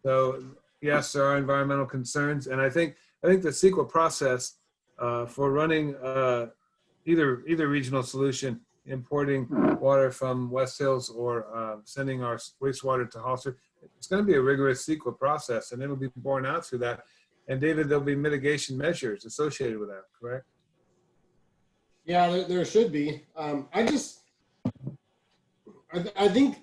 Speaker 2: So yes, there are environmental concerns, and I think the CEQA process for running either regional solution, importing water from West Hills or sending our wastewater to Hollister, it's going to be a rigorous CEQA process, and it'll be borne out through that. And David, there'll be mitigation measures associated with that, correct?
Speaker 5: Yeah, there should be. I think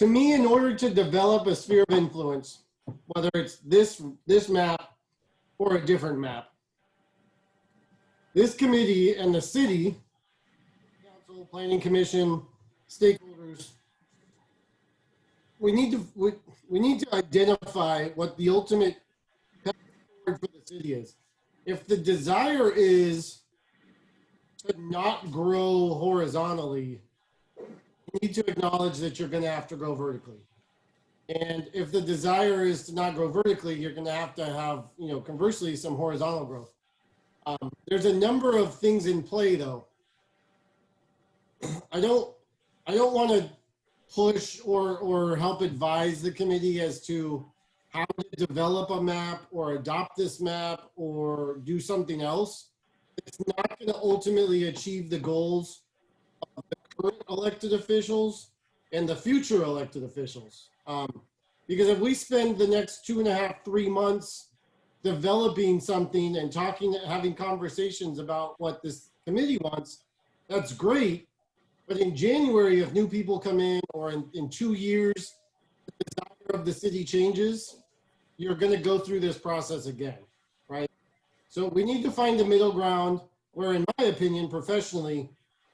Speaker 5: to me, in order to develop a sphere of influence, whether it's this map or a different map, this committee and the city, council, planning commission, stakeholders, we need to identify what the ultimate path forward for the city is. If the desire is to not grow horizontally, you need to acknowledge that you're going to have to grow vertically. And if the desire is to not grow vertically, you're going to have, conversely, some horizontal growth. There's a number of things in play, though. I don't want to push or help advise the committee as to how to develop a map or adopt this map or do something else. It's not going to ultimately achieve the goals of the current elected officials and the future elected officials. Because if we spend the next 2.5, 3 months developing something and having conversations about what this committee wants, that's great. But in January, if new people come in, or in 2 years, the desire of the city changes, you're going to go through this process again, right? So we need to find a middle ground where, in my opinion, professionally,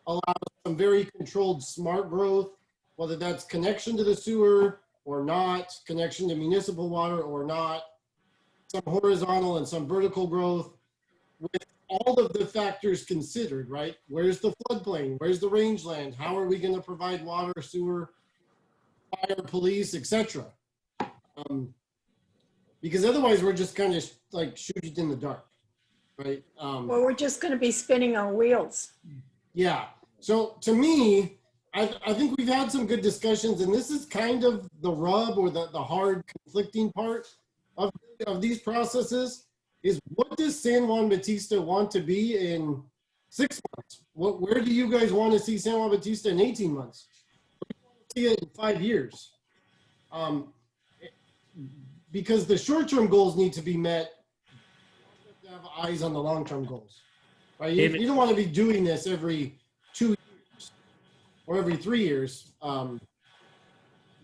Speaker 5: allows some very controlled smart growth, whether that's connection to the sewer or not, connection to municipal water or not, some horizontal and some vertical growth, with all of the factors considered, right? Where's the floodplain? Where's the rangeland? How are we going to provide water, sewer, fire, police, etc.? Because otherwise, we're just kind of like shooting in the dark, right?
Speaker 3: Well, we're just going to be spinning our wheels.
Speaker 5: Yeah. So to me, I think we've had some good discussions, and this is kind of the rub or the hard conflicting part of these processes is, what does San Juan Bautista want to be in 6 months? Where do you guys want to see San Juan Bautista in 18 months? Where do you want to see it in 5 years? Because the short-term goals need to be met. You have to have eyes on the long-term goals, right? You don't want to be doing this every 2 years or every 3 years. Well,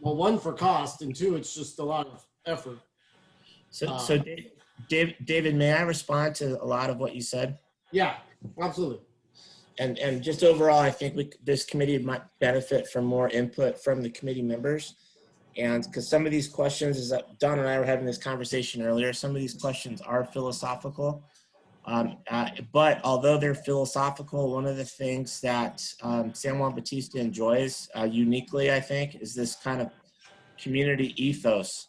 Speaker 5: one, for cost, and two, it's just a lot of effort.
Speaker 1: So David, may I respond to a lot of what you said?
Speaker 5: Yeah, absolutely.
Speaker 1: And just overall, I think this committee might benefit from more input from the committee members. And because some of these questions, is that Don and I were having this conversation earlier, some of these questions are philosophical. But although they're philosophical, one of the things that San Juan Bautista enjoys uniquely, I think, is this kind of community ethos,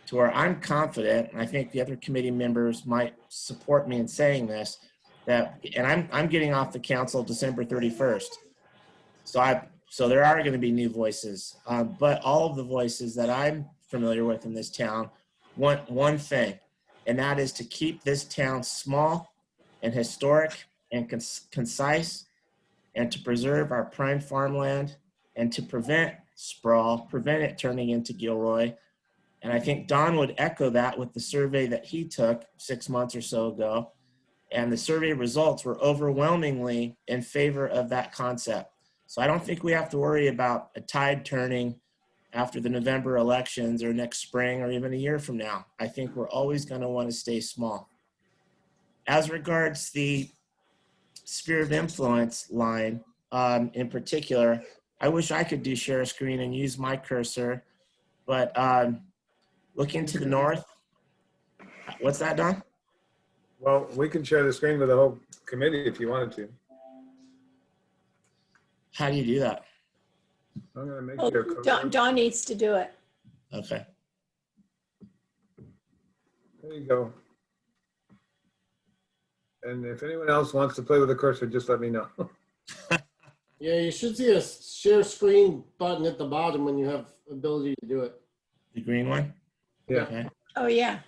Speaker 1: to where I'm confident, and I think the other committee members might support me in saying this, and I'm getting off the council December 31st. So there are going to be new voices, but all of the voices that I'm familiar with in this town want one thing, and that is to keep this town small and historic and concise, and to preserve our prime farmland, and to prevent sprawl, prevent it turning into Gilroy. And I think Don would echo that with the survey that he took 6 months or so ago. And the survey results were overwhelmingly in favor of that concept. So I don't think we have to worry about a tide turning after the November elections or next spring or even a year from now. I think we're always going to want to stay small. As regards the sphere of influence line in particular, I wish I could do share a screen and use my cursor, but looking to the north. What's that, Don?
Speaker 2: Well, we can share the screen with the whole committee if you wanted to.
Speaker 1: How do you do that?
Speaker 2: I'm going to make
Speaker 3: Oh,
Speaker 2: sure.
Speaker 3: Don needs to do it.
Speaker 1: Okay.
Speaker 2: There you go. And if anyone else wants to play with the cursor, just let me know.
Speaker 5: Yeah, you should see a share screen button at the bottom when you have ability to do it.
Speaker 1: The green one?
Speaker 2: Yeah.
Speaker 1: Okay.
Speaker 3: Oh, yeah.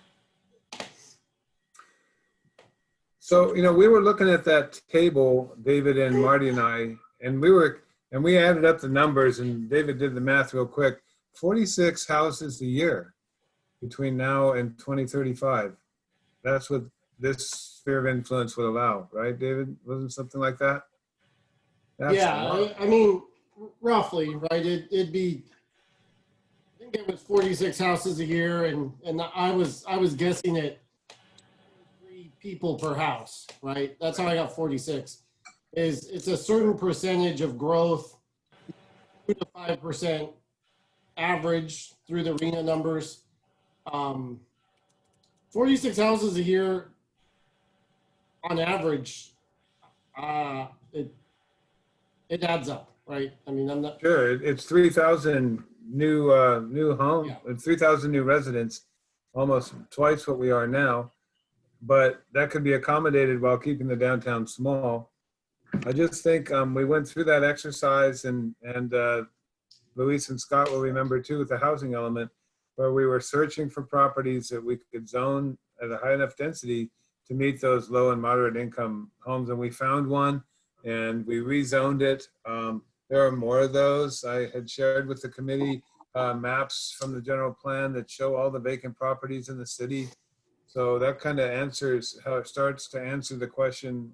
Speaker 2: So, we were looking at that table, David and Marty and I, and we added up the numbers, and David did the math real quick. 46 houses a year between now and 2035. That's what this sphere of influence would allow, right, David? Wasn't something like that? That's a lot.
Speaker 5: Yeah, I mean, roughly, right? It'd be think it was 46 houses a year, and I was guessing at 3 people per house, right? That's how I got 46. It's a certain percentage of growth, 2 to 5% average through the RENA numbers. 46 houses a year on average, it adds up, right? I mean, I'm not.
Speaker 2: Sure, it's 3,000 new homes,
Speaker 5: Yeah.
Speaker 2: 3,000 new residents, almost twice what we are now. But that could be accommodated while keeping the downtown small. I just think we went through that exercise, and Luis and Scott will remember too, with the housing element, where we were searching for properties that we could zone at a high enough density to meet those low and moderate income homes. And we found one and we rezoned it. There are more of those. I had shared with the committee maps from the general plan that show all the vacant properties in the city. So that kind of answers how it starts to answer the question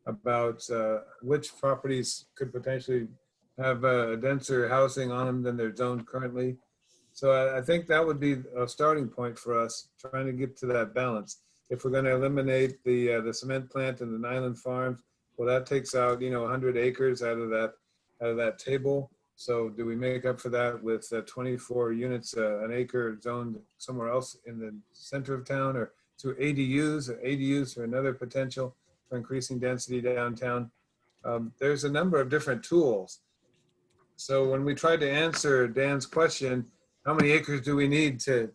Speaker 2: about which properties could potentially have a denser housing on them than they're zoned currently. So I think that would be a starting point for us, trying to get to that balance. If we're going to eliminate the cement plant and the Nyland farms, well, that takes out 100 acres out of that table. So do we make up for that with 24 units an acre zoned somewhere else in the center of town, or through ADUs? ADUs are another potential for increasing density downtown. There's a number of different tools. So when we tried to answer Dan's question, how many acres do we need to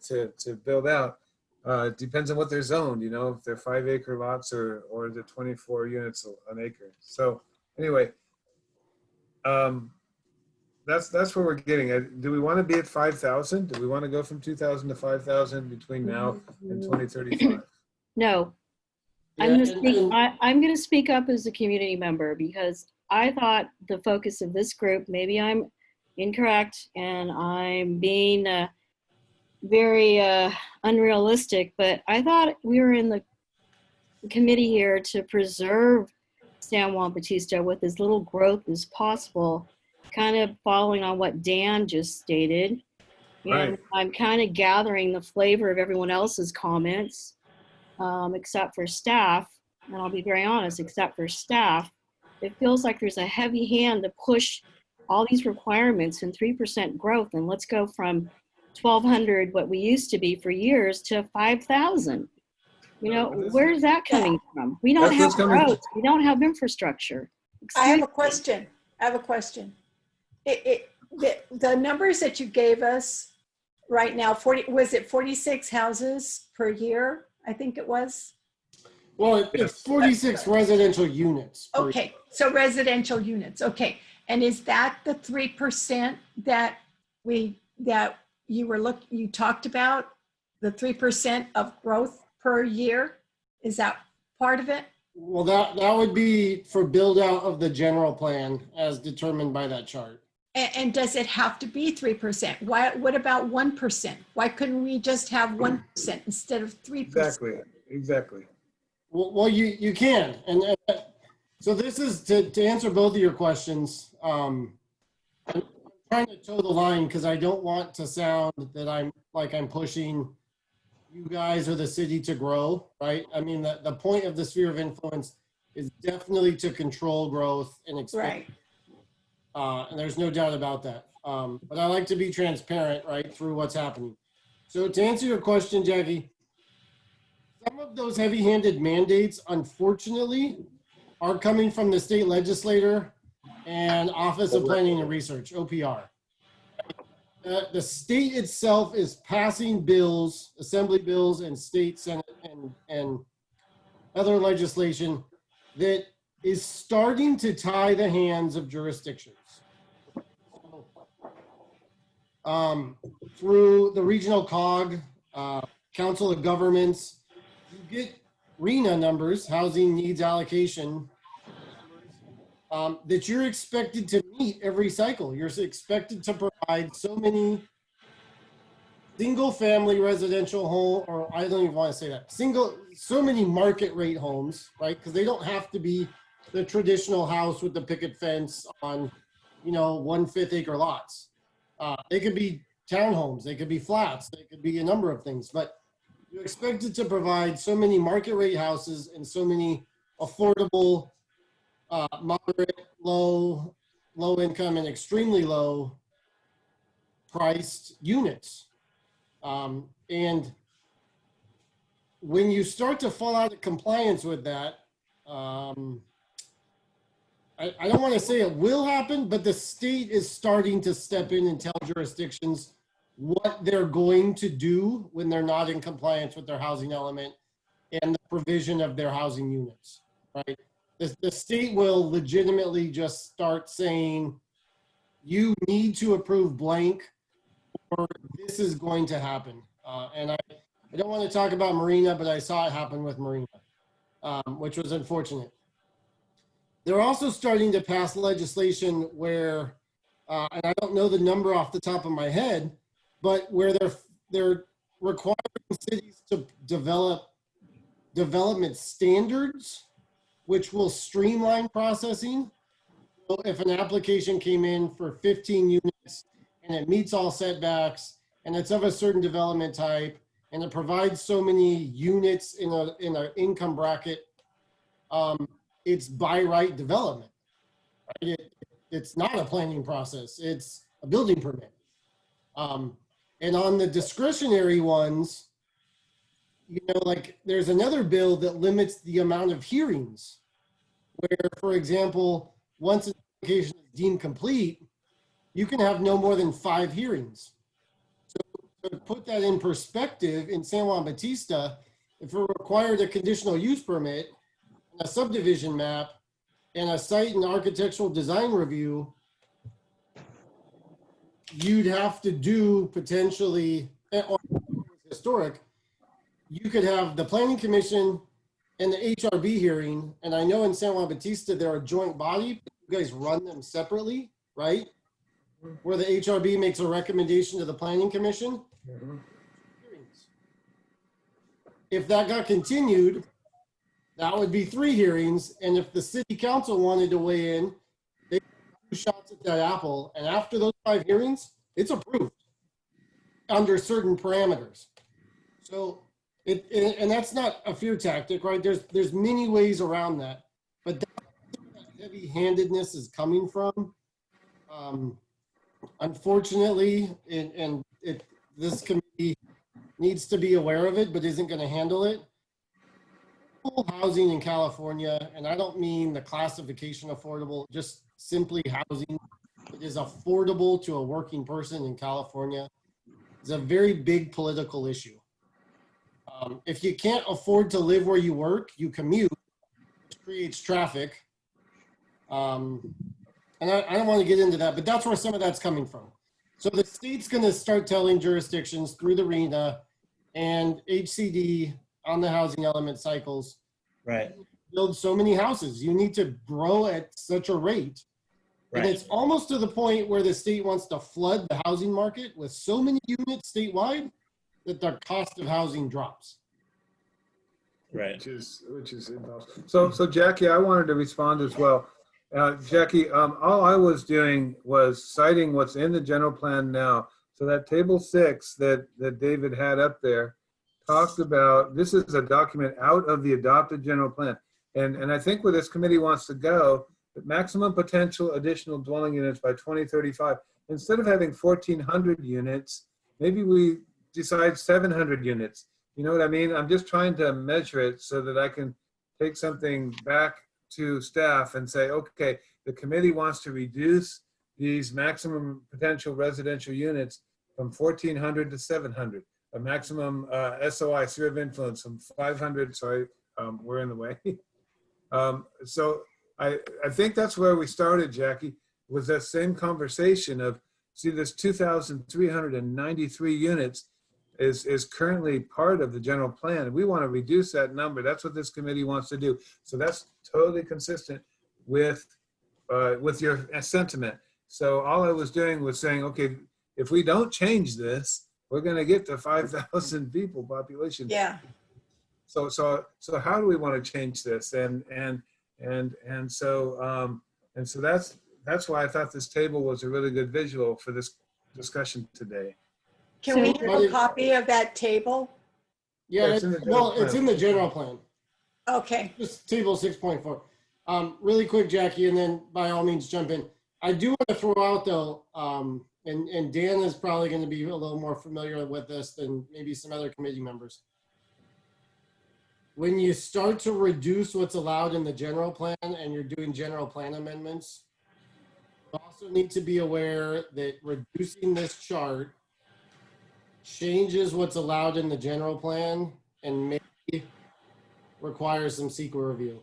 Speaker 2: build out? It depends on what they're zoned, if they're 5-acre lots or is it 24 units an acre. So anyway, that's where we're getting at. Do we want to be at 5,000? Do we want to go from 2,000 to 5,000 between now and 2035?
Speaker 6: No.
Speaker 5: Yeah,
Speaker 6: I'm going to speak up as a community member, because I thought the focus of this group, maybe I'm incorrect and I'm being very unrealistic, but I thought we were in the committee here to preserve San Juan Bautista with as little growth as possible, kind of following on what Dan just stated. And
Speaker 2: Right.
Speaker 6: I'm kind of gathering the flavor of everyone else's comments, except for staff. And I'll be very honest, except for staff, it feels like there's a heavy hand to push all these requirements and 3% growth. And let's go from 1,200, what we used to be for years, to 5,000. Where's that coming from? We don't
Speaker 2: That's
Speaker 6: have
Speaker 2: what's coming-
Speaker 6: roads. We don't have infrastructure.
Speaker 3: I have a
Speaker 6: Excuse me.
Speaker 3: question. The numbers that you gave us right now, was it 46 houses per year? I think it was.
Speaker 5: Well, it's 46 residential units. per-
Speaker 3: Okay, so residential units, okay. And is that the 3% that you talked about? The 3% of growth per year? Is that part of it?
Speaker 5: Well, that would be for build out of the general plan as determined by that chart.
Speaker 3: And does it have to be 3%? What about 1%? Why couldn't we just have 1% instead of 3%?
Speaker 2: Exactly.
Speaker 5: Well, you can. And so this is to answer both of your questions. I'm trying to toe the line because I don't want to sound that I'm pushing you guys or the city to grow, right? I mean, the point of the sphere of influence is definitely to control growth and expand.
Speaker 3: Right.
Speaker 5: And there's no doubt about that. But I like to be transparent, right, through what's happening. So to answer your question, Jackie, some of those heavy-handed mandates, unfortunately, are coming from the state legislator and Office of Planning and Research, OPR. The state itself is passing bills, assembly bills and state senate and other legislation that is starting to tie the hands of jurisdictions. Through the regional COG, Council of Governments, you get RENA numbers, housing needs allocation, that you're expected to meet every cycle. You're expected to provide so many single family residential home, or I don't even want to say that, so many market rate homes, right? Because they don't have to be the traditional house with the picket fence on, 1/5 acre lots. They could be townhomes, they could be flats, they could be a number of things, but you expect it to provide so many market rate houses and so many affordable, moderate, low income and extremely low priced units. And when you start to fall out of compliance with that, I don't want to say it will happen, but the state is starting to step in and tell jurisdictions what they're going to do when they're not in compliance with their housing element and the provision of their housing units, right? The state will legitimately just start saying, you need to approve blank or this is going to happen. And I don't want to talk about Marina, but I saw it happen with Marina, which was unfortunate. They're also starting to pass legislation where, and I don't know the number off the top of my head, but where they're requiring cities to develop development standards, which will streamline processing. So if an application came in for 15 units and it meets all setbacks and it's of a certain development type and it provides so many units in an income bracket, it's by right development. Right? It's not a planning process, it's a building permit. And on the discretionary ones, you know, like there's another bill that limits the amount of hearings where, for example, once an application is deemed complete, you can have no more than 5 hearings. So to put that in perspective, in San Juan Bautista, if it required a conditional use permit, a subdivision map, and a site and architectural design review, you'd have to do potentially, or historic, you could have the planning commission and the HRB hearing, and I know in San Juan Bautista, they're a joint body, but you guys run them separately, right? Where the HRB makes a recommendation to the planning commission. If that got continued, that would be 3 hearings, and if the city council wanted to weigh in, they 2 shots at that apple, and after those 5 hearings, it's approved under certain parameters. So and that's not a fear tactic, right? There's many ways around that, but that's where that heavy-handedness is coming from. Unfortunately, this committee needs to be aware of it, but isn't going to handle it. Housing in California, and I don't mean the classification affordable, just simply housing that is affordable to a working person in California is a very big political issue. If you can't afford to live where you work, you commute, which creates traffic. And I don't want to get into that, but that's where some of that's coming from. So the state's going to start telling jurisdictions through the RENA and HCD on the housing element cycles,
Speaker 1: Right.
Speaker 5: build so many houses. You need to grow at such a rate.
Speaker 1: Right.
Speaker 5: And it's almost to the point where the state wants to flood the housing market with so many units statewide that the cost of housing drops.
Speaker 1: Right.
Speaker 2: Which is impossible. So Jackie, I wanted to respond as well. Jackie, all I was doing was citing what's in the general plan now. So that table 6 that David had up there talked about, this is a document out of the adopted general plan. And I think where this committee wants to go, the maximum potential additional dwelling units by 2035, instead of having 1,400 units, maybe we decide 700 units. You know what I mean? I'm just trying to measure it so that I can take something back to staff and say, okay, the committee wants to reduce these maximum potential residential units from 1,400 to 700, a maximum SOI, sphere of influence, from 500, sorry, we're in the way. So I think that's where we started, Jackie, was that same conversation of, see, this 2,393 units is currently part of the general plan. We want to reduce that number. That's what this committee wants to do. So that's totally consistent with your sentiment. So all I was doing was saying, okay, if we don't change this, we're going to get to 5,000 people population.
Speaker 3: Yeah.
Speaker 2: So how do we want to change this? And so that's why I thought this table was a really good visual for this discussion today.
Speaker 3: Can we
Speaker 5: So-
Speaker 3: have a copy of that table?
Speaker 5: Yeah,
Speaker 2: It's in the general
Speaker 5: well, it's
Speaker 2: plan.
Speaker 5: in the general plan.
Speaker 3: Okay,
Speaker 5: Just table 6.4. Really quick, Jackie, and then by all means jump in. I do want to throw out though, and Dan is probably going to be a little more familiar with this than maybe some other committee members. When you start to reduce what's allowed in the general plan and you're doing general plan amendments, you also need to be aware that reducing this chart changes what's allowed in the general plan and maybe requires some CEQA review.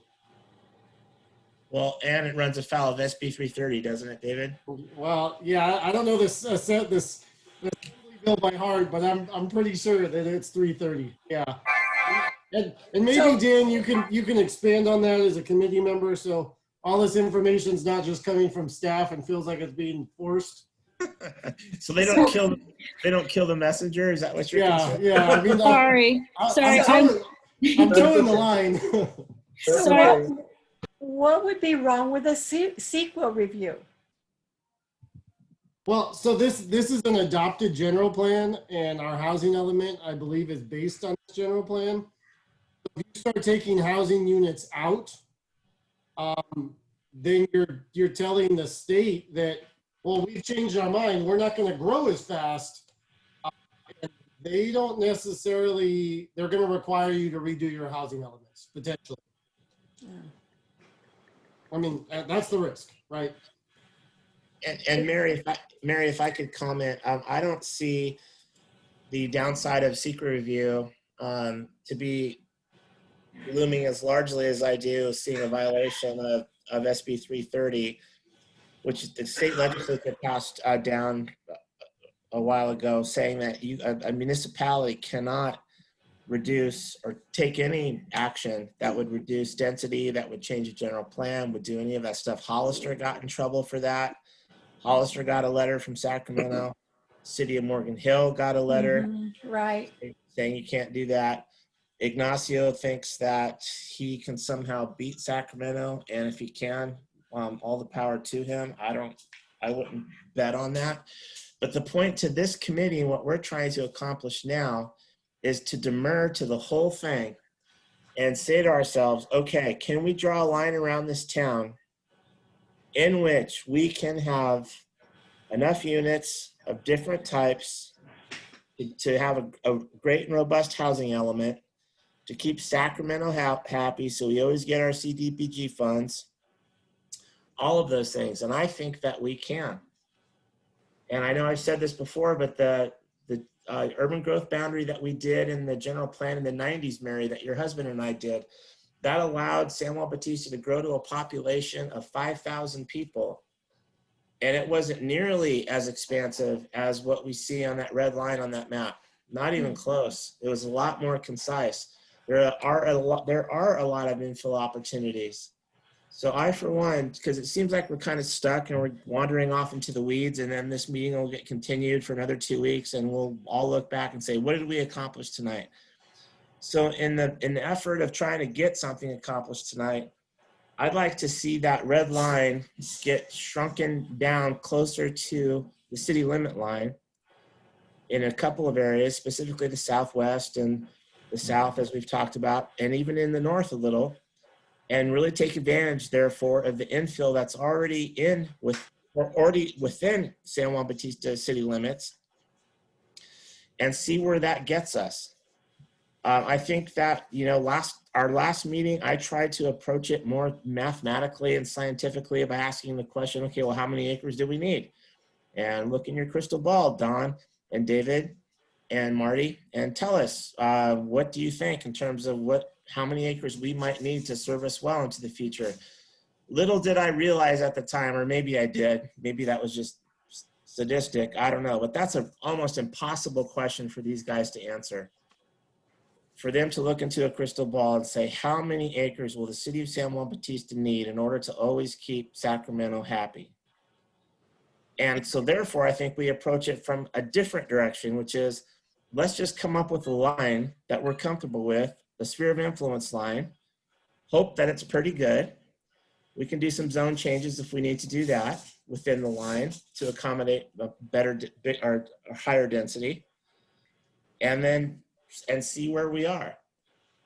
Speaker 1: Well, and it runs afoul of SB 330, doesn't it, David?
Speaker 5: Well, yeah, I don't know this bill by heart, but I'm pretty sure that it's 330. Yeah, and maybe
Speaker 3: So-
Speaker 5: Dan, you can expand on that as a committee member. So all this information is not just coming from staff and feels like it's being forced.
Speaker 1: So they don't kill the messenger. Is that what you're
Speaker 5: Yeah,
Speaker 1: concerned?
Speaker 5: yeah. I mean,
Speaker 6: Sorry, sorry,
Speaker 5: I'm towing the line.
Speaker 2: That's
Speaker 3: So
Speaker 2: okay.
Speaker 3: what would be wrong with a CEQA review?
Speaker 5: Well, so this is an adopted general plan, and our housing element, I believe, is based on this general plan. If you start taking housing units out, then you're telling the state that, well, we've changed our mind. We're not going to grow as fast. And they don't necessarily. They're going to require you to redo your housing elements potentially. I mean, that's the risk, right?
Speaker 1: And Mary, if I could comment, I don't see the downside of secret review to be looming as largely as I do seeing a violation of SB 330, which the state legislature passed down a while ago, saying that a municipality cannot reduce or take any action that would reduce density, that would change the general plan, would do any of that stuff. Hollister got in trouble for that. Hollister got a letter from Sacramento. City of Morgan Hill got a letter
Speaker 3: Right.
Speaker 1: saying you can't do that. Ignacio thinks that he can somehow beat Sacramento, and if he can, all the power to him. I wouldn't bet on that. But the point to this committee and what we're trying to accomplish now is to demur to the whole thing and say to ourselves, okay, can we draw a line around this town in which we can have enough units of different types to have a great and robust housing element, to keep Sacramento happy so we always get our CDBG funds, all of those things. And I think that we can. And I know I've said this before, but the urban growth boundary that we did in the general plan in the 90s, Mary, that your husband and I did, that allowed San Juan Bautista to grow to a population of 5,000 people. And it wasn't nearly as expansive as what we see on that red line on that map. Not even close. It was a lot more concise. There are a lot of infill opportunities. So I, for one, because it seems like we're kind of stuck and we're wandering off into the weeds, and then this meeting will get continued for another 2 weeks, and we'll all look back and say, what did we accomplish tonight? So in the effort of trying to get something accomplished tonight, I'd like to see that red line get shrunken down closer to the city limit line in a couple of areas, specifically the southwest and the south, as we've talked about, and even in the north a little, and really take advantage, therefore, of the infill that's already already within San Juan Bautista city limits, and see where that gets us. I think that, our last meeting, I tried to approach it more mathematically and scientifically by asking the question, okay, well, how many acres do we need? And look in your crystal ball, Don and David and Marty, and tell us, what do you think in terms of how many acres we might need to serve us well into the future? Little did I realize at the time, or maybe I did, maybe that was just sadistic, I don't know, but that's an almost impossible question for these guys to answer. For them to look into a crystal ball and say, how many acres will the city of San Juan Bautista need in order to always keep Sacramento happy? And so therefore, I think we approach it from a different direction, which is, let's just come up with a line that we're comfortable with, the sphere of influence line, hope that it's pretty good. We can do some zone changes if we need to do that within the line to accommodate a better or higher density. and see where we are.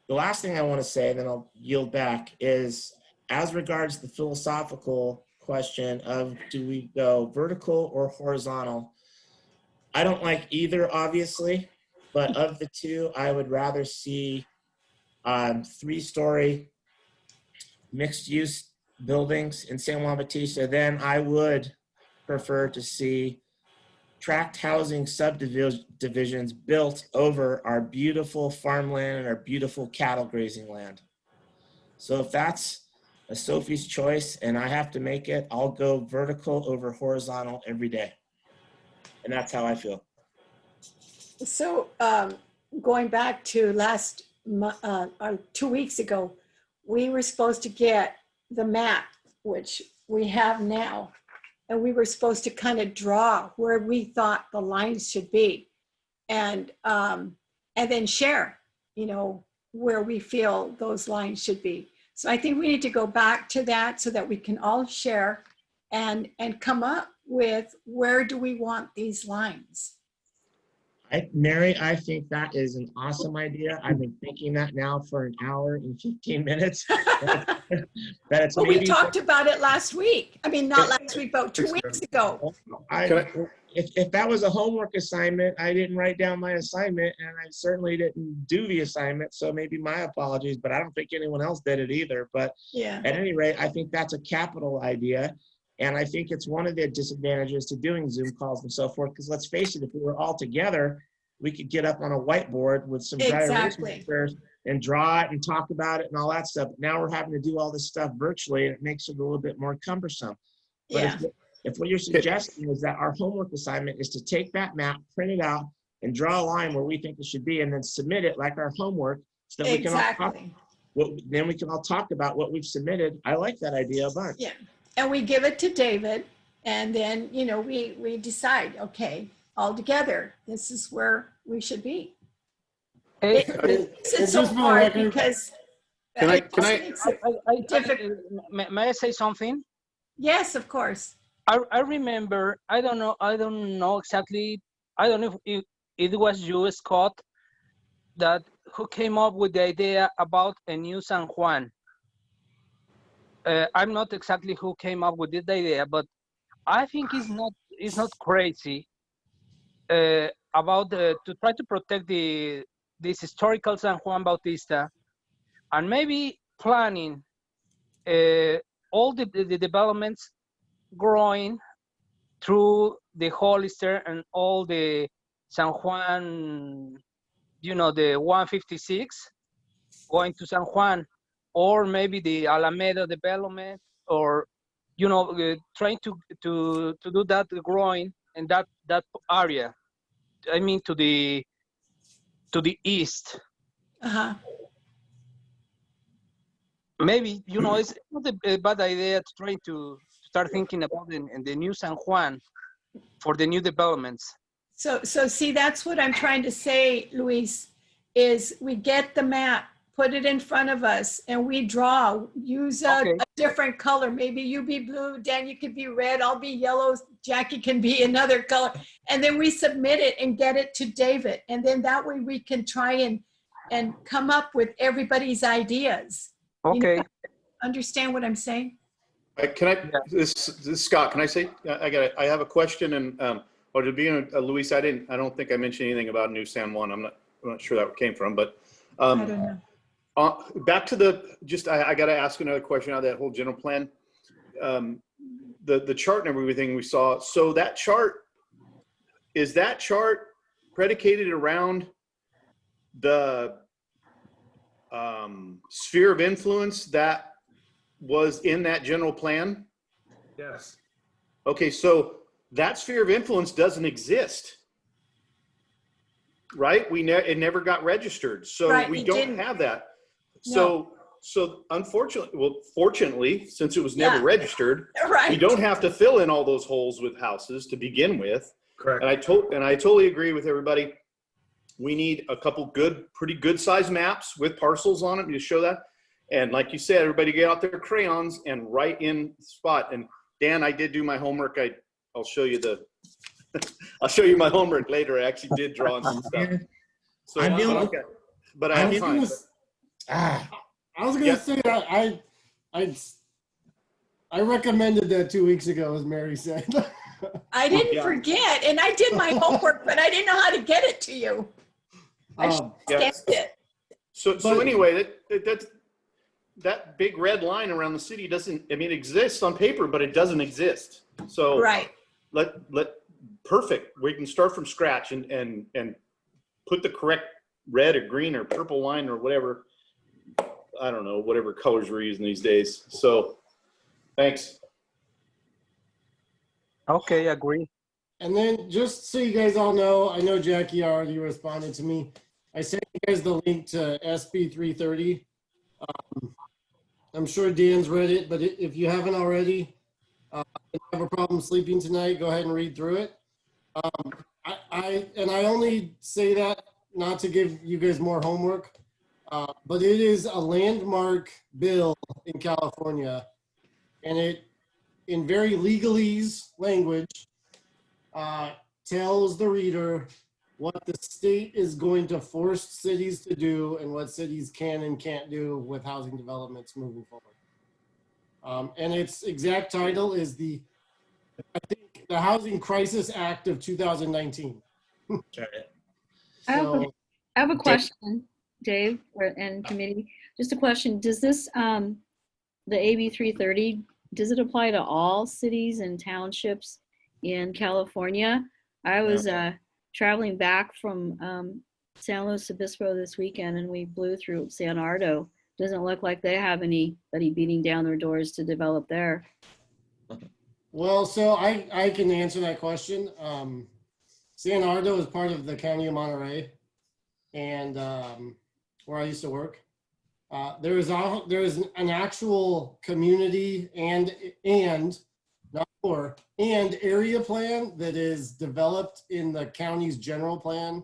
Speaker 1: The last thing I want to say, and then I'll yield back, is as regards the philosophical question of do we go vertical or horizontal? I don't like either, obviously, but of the two, I would rather see 3-story mixed-use buildings in San Juan Bautista. Then I would prefer to see tract housing subdivisions built over our beautiful farmland and our beautiful cattle grazing land. So if that's a Sophie's choice and I have to make it, I'll go vertical over horizontal every day. And that's how I feel.
Speaker 3: So going back to 2 weeks ago, we were supposed to get the map, which we have now, and we were supposed to kind of draw where we thought the lines should be, and then share, where we feel those lines should be. So I think we need to go back to that so that we can all share and come up with where do we want these lines.
Speaker 1: Mary, I think that is an awesome idea. I've been thinking that now for an hour and 15 minutes. That it's
Speaker 3: Well, we
Speaker 1: maybe,
Speaker 3: talked about it last week. I mean, not last week, but 2 weeks ago.
Speaker 1: If that was a homework assignment, I didn't write down my assignment, and I certainly didn't do the assignment. So maybe my apologies, but I don't think anyone else did it either. But
Speaker 3: Yeah.
Speaker 1: at any rate, I think that's a capital idea. And I think it's one of the disadvantages to doing Zoom calls and so forth, because let's face it, if we were all together, we could get up on a whiteboard with some dry erase
Speaker 3: Exactly.
Speaker 1: markers and draw it and talk about it and all that stuff. Now we're having to do all this stuff virtually, and it makes it a little bit more cumbersome. But
Speaker 3: Yeah.
Speaker 1: if what you're suggesting is that our homework assignment is to take that map, print it out, and draw a line where we think it should be, and then submit it like our homework, so that we can all talk,
Speaker 3: Exactly.
Speaker 1: then we can all talk about what we've submitted. I like that idea a bunch.
Speaker 3: Yeah. And we give it to David, and then, we decide, okay, all together, this is where we should be.
Speaker 8: Hey,
Speaker 3: This is so
Speaker 5: just for the
Speaker 3: hard
Speaker 5: record-
Speaker 3: because.
Speaker 2: Can I-
Speaker 3: it just
Speaker 2: can I-
Speaker 3: makes it-
Speaker 8: may I say something?
Speaker 3: Yes, of course.
Speaker 8: I remember, I don't know exactly, I don't know if it was you, Scott, that who came up with the idea about a new San Juan. I'm not exactly who came up with this idea, but I think it's not crazy about to try to protect this historical San Juan Bautista, and maybe planning all the developments growing through the Hollister and all the San Juan, the 156 going to San Juan, or maybe the Alameda development, or trying to do that growing in that area. I mean, to the east.
Speaker 3: Uh-huh.
Speaker 8: Maybe it's not a bad idea to try to start thinking about in the new San Juan for the new developments.
Speaker 3: So see, that's what I'm trying to say, Luis, is we get the map, put it in front of us, and we draw, use a different color. Maybe you be blue, Dan, you could be red, I'll be yellow, Jackie can be another color. And then we submit it and get it to David. And then that way we can try and come up with everybody's ideas.
Speaker 8: Okay.
Speaker 3: Understand what I'm saying?
Speaker 4: This is Scott, can I say, I have a question, and, or to be Luis, I don't think I mentioned anything about New San Juan. I'm not sure that came from, but,
Speaker 3: I don't know.
Speaker 4: back to I got to ask another question out of that whole general plan. The chart and everything we saw. So is that chart predicated around the sphere of influence that was in that general plan?
Speaker 2: Yes.
Speaker 4: Okay, so that sphere of influence doesn't exist, right? It never got registered, so
Speaker 3: Right,
Speaker 4: we
Speaker 3: it
Speaker 4: don't
Speaker 3: didn't.
Speaker 4: have that.
Speaker 3: No.
Speaker 4: So fortunately, since it was never
Speaker 3: Yeah.
Speaker 4: registered,
Speaker 3: Right.
Speaker 4: we don't have to fill in all those holes with houses to begin with.
Speaker 2: Correct.
Speaker 4: And I totally agree with everybody. We need a couple pretty good size maps with parcels on it to show that. And like you said, everybody get out their crayons and write in the spot. And Dan, I did do my homework. I'll show you I'll show you my homework later. I actually did draw on some stuff. So,
Speaker 1: I'm doing-
Speaker 4: okay. But I
Speaker 1: I'm
Speaker 4: have
Speaker 1: doing-
Speaker 4: time.
Speaker 1: Ah,
Speaker 5: I was gonna
Speaker 4: Yeah.
Speaker 5: say that I recommended that 2 weeks ago, as Mary said.
Speaker 3: I didn't
Speaker 4: Yeah.
Speaker 3: forget, and I did my homework, but I didn't know how to get it to you. I
Speaker 5: Um,
Speaker 4: Yeah.
Speaker 3: stamped it.
Speaker 4: So
Speaker 5: But-
Speaker 4: anyway, that big red line around the city doesn't, I mean, it exists on paper, but it doesn't exist. So
Speaker 3: Right.
Speaker 4: perfect. We can start from scratch and put the correct red or green or purple line or whatever. I don't know, whatever colors we're using these days. So thanks.
Speaker 8: Okay, agree.
Speaker 5: And then just so you guys all know, I know Jackie already responded to me. I sent you guys the link to SB 330. I'm sure Dan's read it, but if you haven't already, and you have a problem sleeping tonight, go ahead and read through it. I only say that not to give you guys more homework, but it is a landmark bill in California, and it, in very legalese language, tells the reader what the state is going to force cities to do and what cities can and can't do with housing developments moving forward. And its exact title is the Housing Crisis Act of 2019.
Speaker 1: sorry.
Speaker 6: I have a-
Speaker 5: So,
Speaker 6: I have a question, Dave, and committee. Just a question. Does this, the AB 330, does it apply to all cities and townships in California? I was traveling back from San Luis Obispo this weekend, and we blew through San Ardo. Doesn't look like they have anybody beating down their doors to develop there.
Speaker 5: well, so I can answer that question. San Ardo is part of the county of Monterey, and where I used to work. There is an actual community and not more, and area plan that is developed in the county's general plan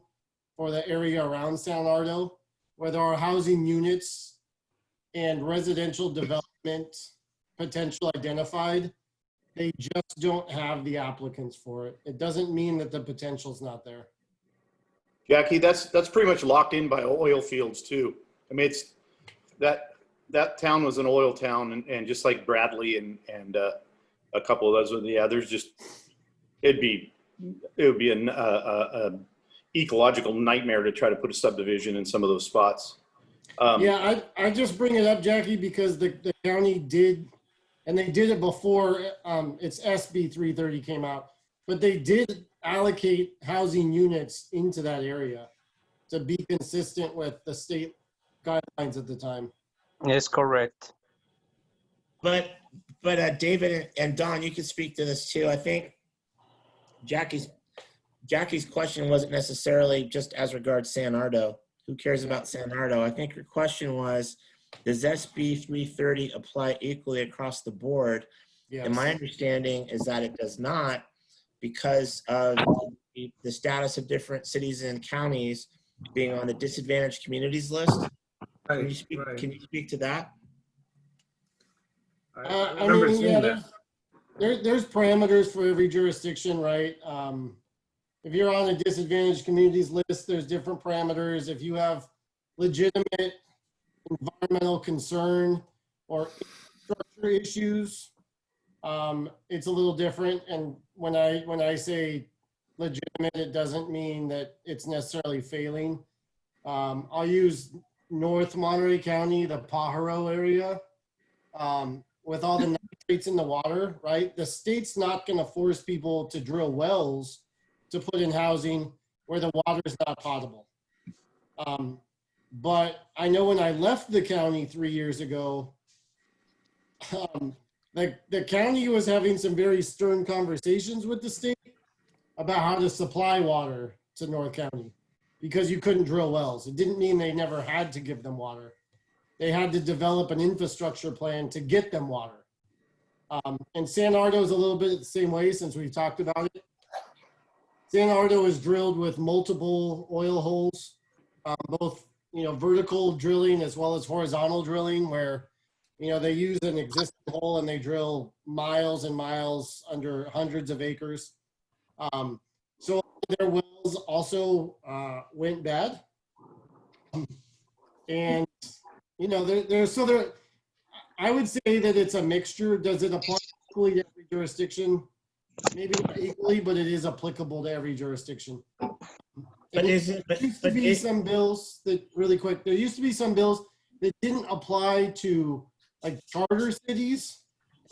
Speaker 5: for the area around San Ardo, where there are housing units and residential development potential identified. They just don't have the applicants for it. It doesn't mean that the potential's not there.
Speaker 4: Jackie, that's pretty much locked in by oil fields too. I mean, it's that town was an oil town, and just like Bradley and a couple of those, yeah, there's just it would be an ecological nightmare to try to put a subdivision in some of those spots.
Speaker 5: Yeah, I just bring it up, Jackie, because the county did, and they did it before it's SB 330 came out, but they did allocate housing units into that area to be consistent with the state guidelines at the time.
Speaker 8: Yes, correct.
Speaker 1: But David and Don, you can speak to this too. I think Jackie's question wasn't necessarily just as regards San Ardo. Who cares about San Ardo? I think your question was, does SB 330 apply equally across the board?
Speaker 5: Yes.
Speaker 1: And my understanding is that it does not, because of the status of different cities and counties being on the disadvantaged communities list. Can you speak,
Speaker 2: Right.
Speaker 1: can you speak to that?
Speaker 2: I remember seeing
Speaker 5: yeah,
Speaker 2: that.
Speaker 5: there's parameters for every jurisdiction, right? If you're on a disadvantaged communities list, there's different parameters. If you have legitimate environmental concern or infrastructure issues, it's a little different. And when I say legitimate, it doesn't mean that it's necessarily failing. I'll use North Monterey County, the Pajaro area, with all the nitrates in the water, right? The state's not going to force people to drill wells to put in housing where the water is not potable. But I know when I left the county 3 years ago, the county was having some very stern conversations with the state about how to supply water to North County because you couldn't drill wells. It didn't mean they never had to give them water. They had to develop an infrastructure plan to get them water. And San Ardo is a little bit the same way since we've talked about it. San Ardo is drilled with multiple oil holes, both vertical drilling as well as horizontal drilling, where they use an existing hole and they drill miles and miles under hundreds of acres. So their wells also went bad, And, you know, I would say that it's a mixture. Does it apply equally to every jurisdiction? Maybe not equally, but it is applicable to every jurisdiction.
Speaker 1: But is it,
Speaker 5: There used to be some bills that, really quick, there used to be some bills that didn't apply to like charter cities.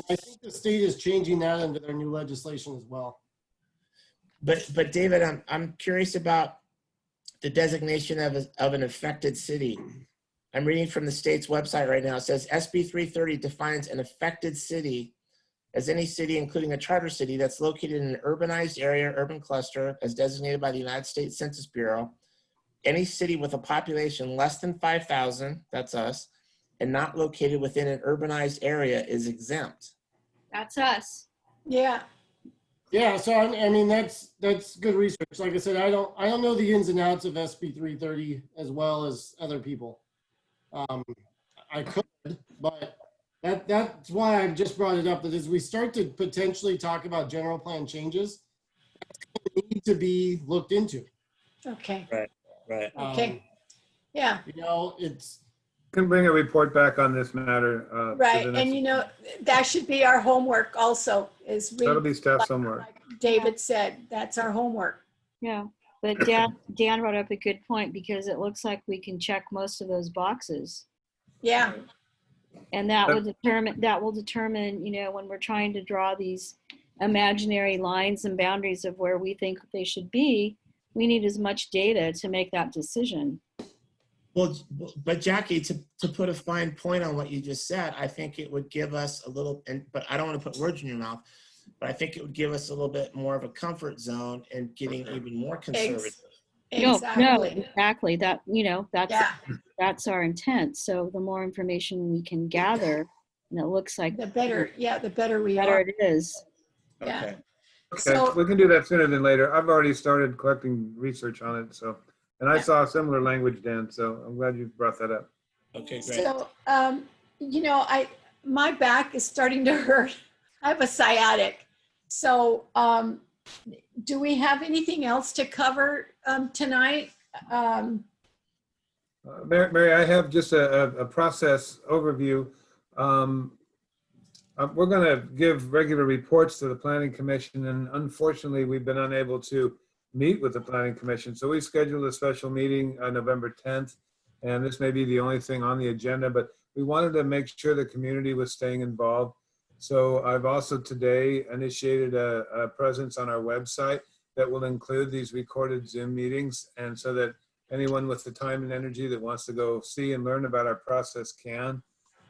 Speaker 5: I think the state is changing that under their new legislation as well.
Speaker 1: but David, I'm curious about the designation of an affected city. I'm reading from the state's website right now. It says SB 330 defines an affected city as any city, including a charter city, that's located in an urbanized area, urban cluster, as designated by the United States Census Bureau. Any city with a population less than 5,000, that's us, and not located within an urbanized area is exempt.
Speaker 6: That's us.
Speaker 3: Yeah,
Speaker 5: Yeah, so I mean that's good research. Like I said, I don't know the ins and outs of SB 330 as well as other people. I could, but that's why I just brought it up. That as we start to potentially talk about general plan changes, that's going to need to be looked into.
Speaker 3: okay,
Speaker 1: Right.
Speaker 3: okay. Yeah,
Speaker 5: You know, it's
Speaker 2: Can bring a report back on this matter. To
Speaker 3: right.
Speaker 2: the next-
Speaker 3: And you know, that should be our homework also, is
Speaker 2: That'll
Speaker 3: read,
Speaker 2: be staff somewhere.
Speaker 3: like David said, that's our homework.
Speaker 6: Yeah. But Dan brought up a good point because it looks like we can check most of those boxes.
Speaker 3: Yeah,
Speaker 6: And that will determine, you know, when we're trying to draw these imaginary lines and boundaries of where we think they should be, we need as much data to make that decision.
Speaker 1: Well, but Jackie, to put a fine point on what you just said, I think it would give us a little, but I don't want to put words in your mouth, but I think it would give us a little bit more of a comfort zone in getting even more conservative.
Speaker 6: No,
Speaker 3: exactly.
Speaker 6: exactly. That, you know,
Speaker 3: Yeah,
Speaker 6: that's our intent. So the more information we can gather, and it looks like
Speaker 3: the better, the better we
Speaker 6: better
Speaker 3: are.
Speaker 6: it is.
Speaker 3: Yeah.
Speaker 1: Okay.
Speaker 2: Okay,
Speaker 3: So,
Speaker 2: we can do that sooner than later. I've already started collecting research on it, so. And I saw similar language, Dan, so I'm glad you brought that up.
Speaker 1: Okay, great.
Speaker 3: so, you know, my back is starting to hurt. I have a sciatic. So, do we have anything else to cover tonight?
Speaker 2: Mary, I have just a process overview. We're going to give regular reports to the Planning Commission, and unfortunately, we've been unable to meet with the Planning Commission. So we scheduled a special meeting on November 10th, and this may be the only thing on the agenda, but we wanted to make sure the community was staying involved. So I've also today initiated a presence on our website that will include these recorded Zoom meetings, and so that anyone with the time and energy that wants to go see and learn about our process can.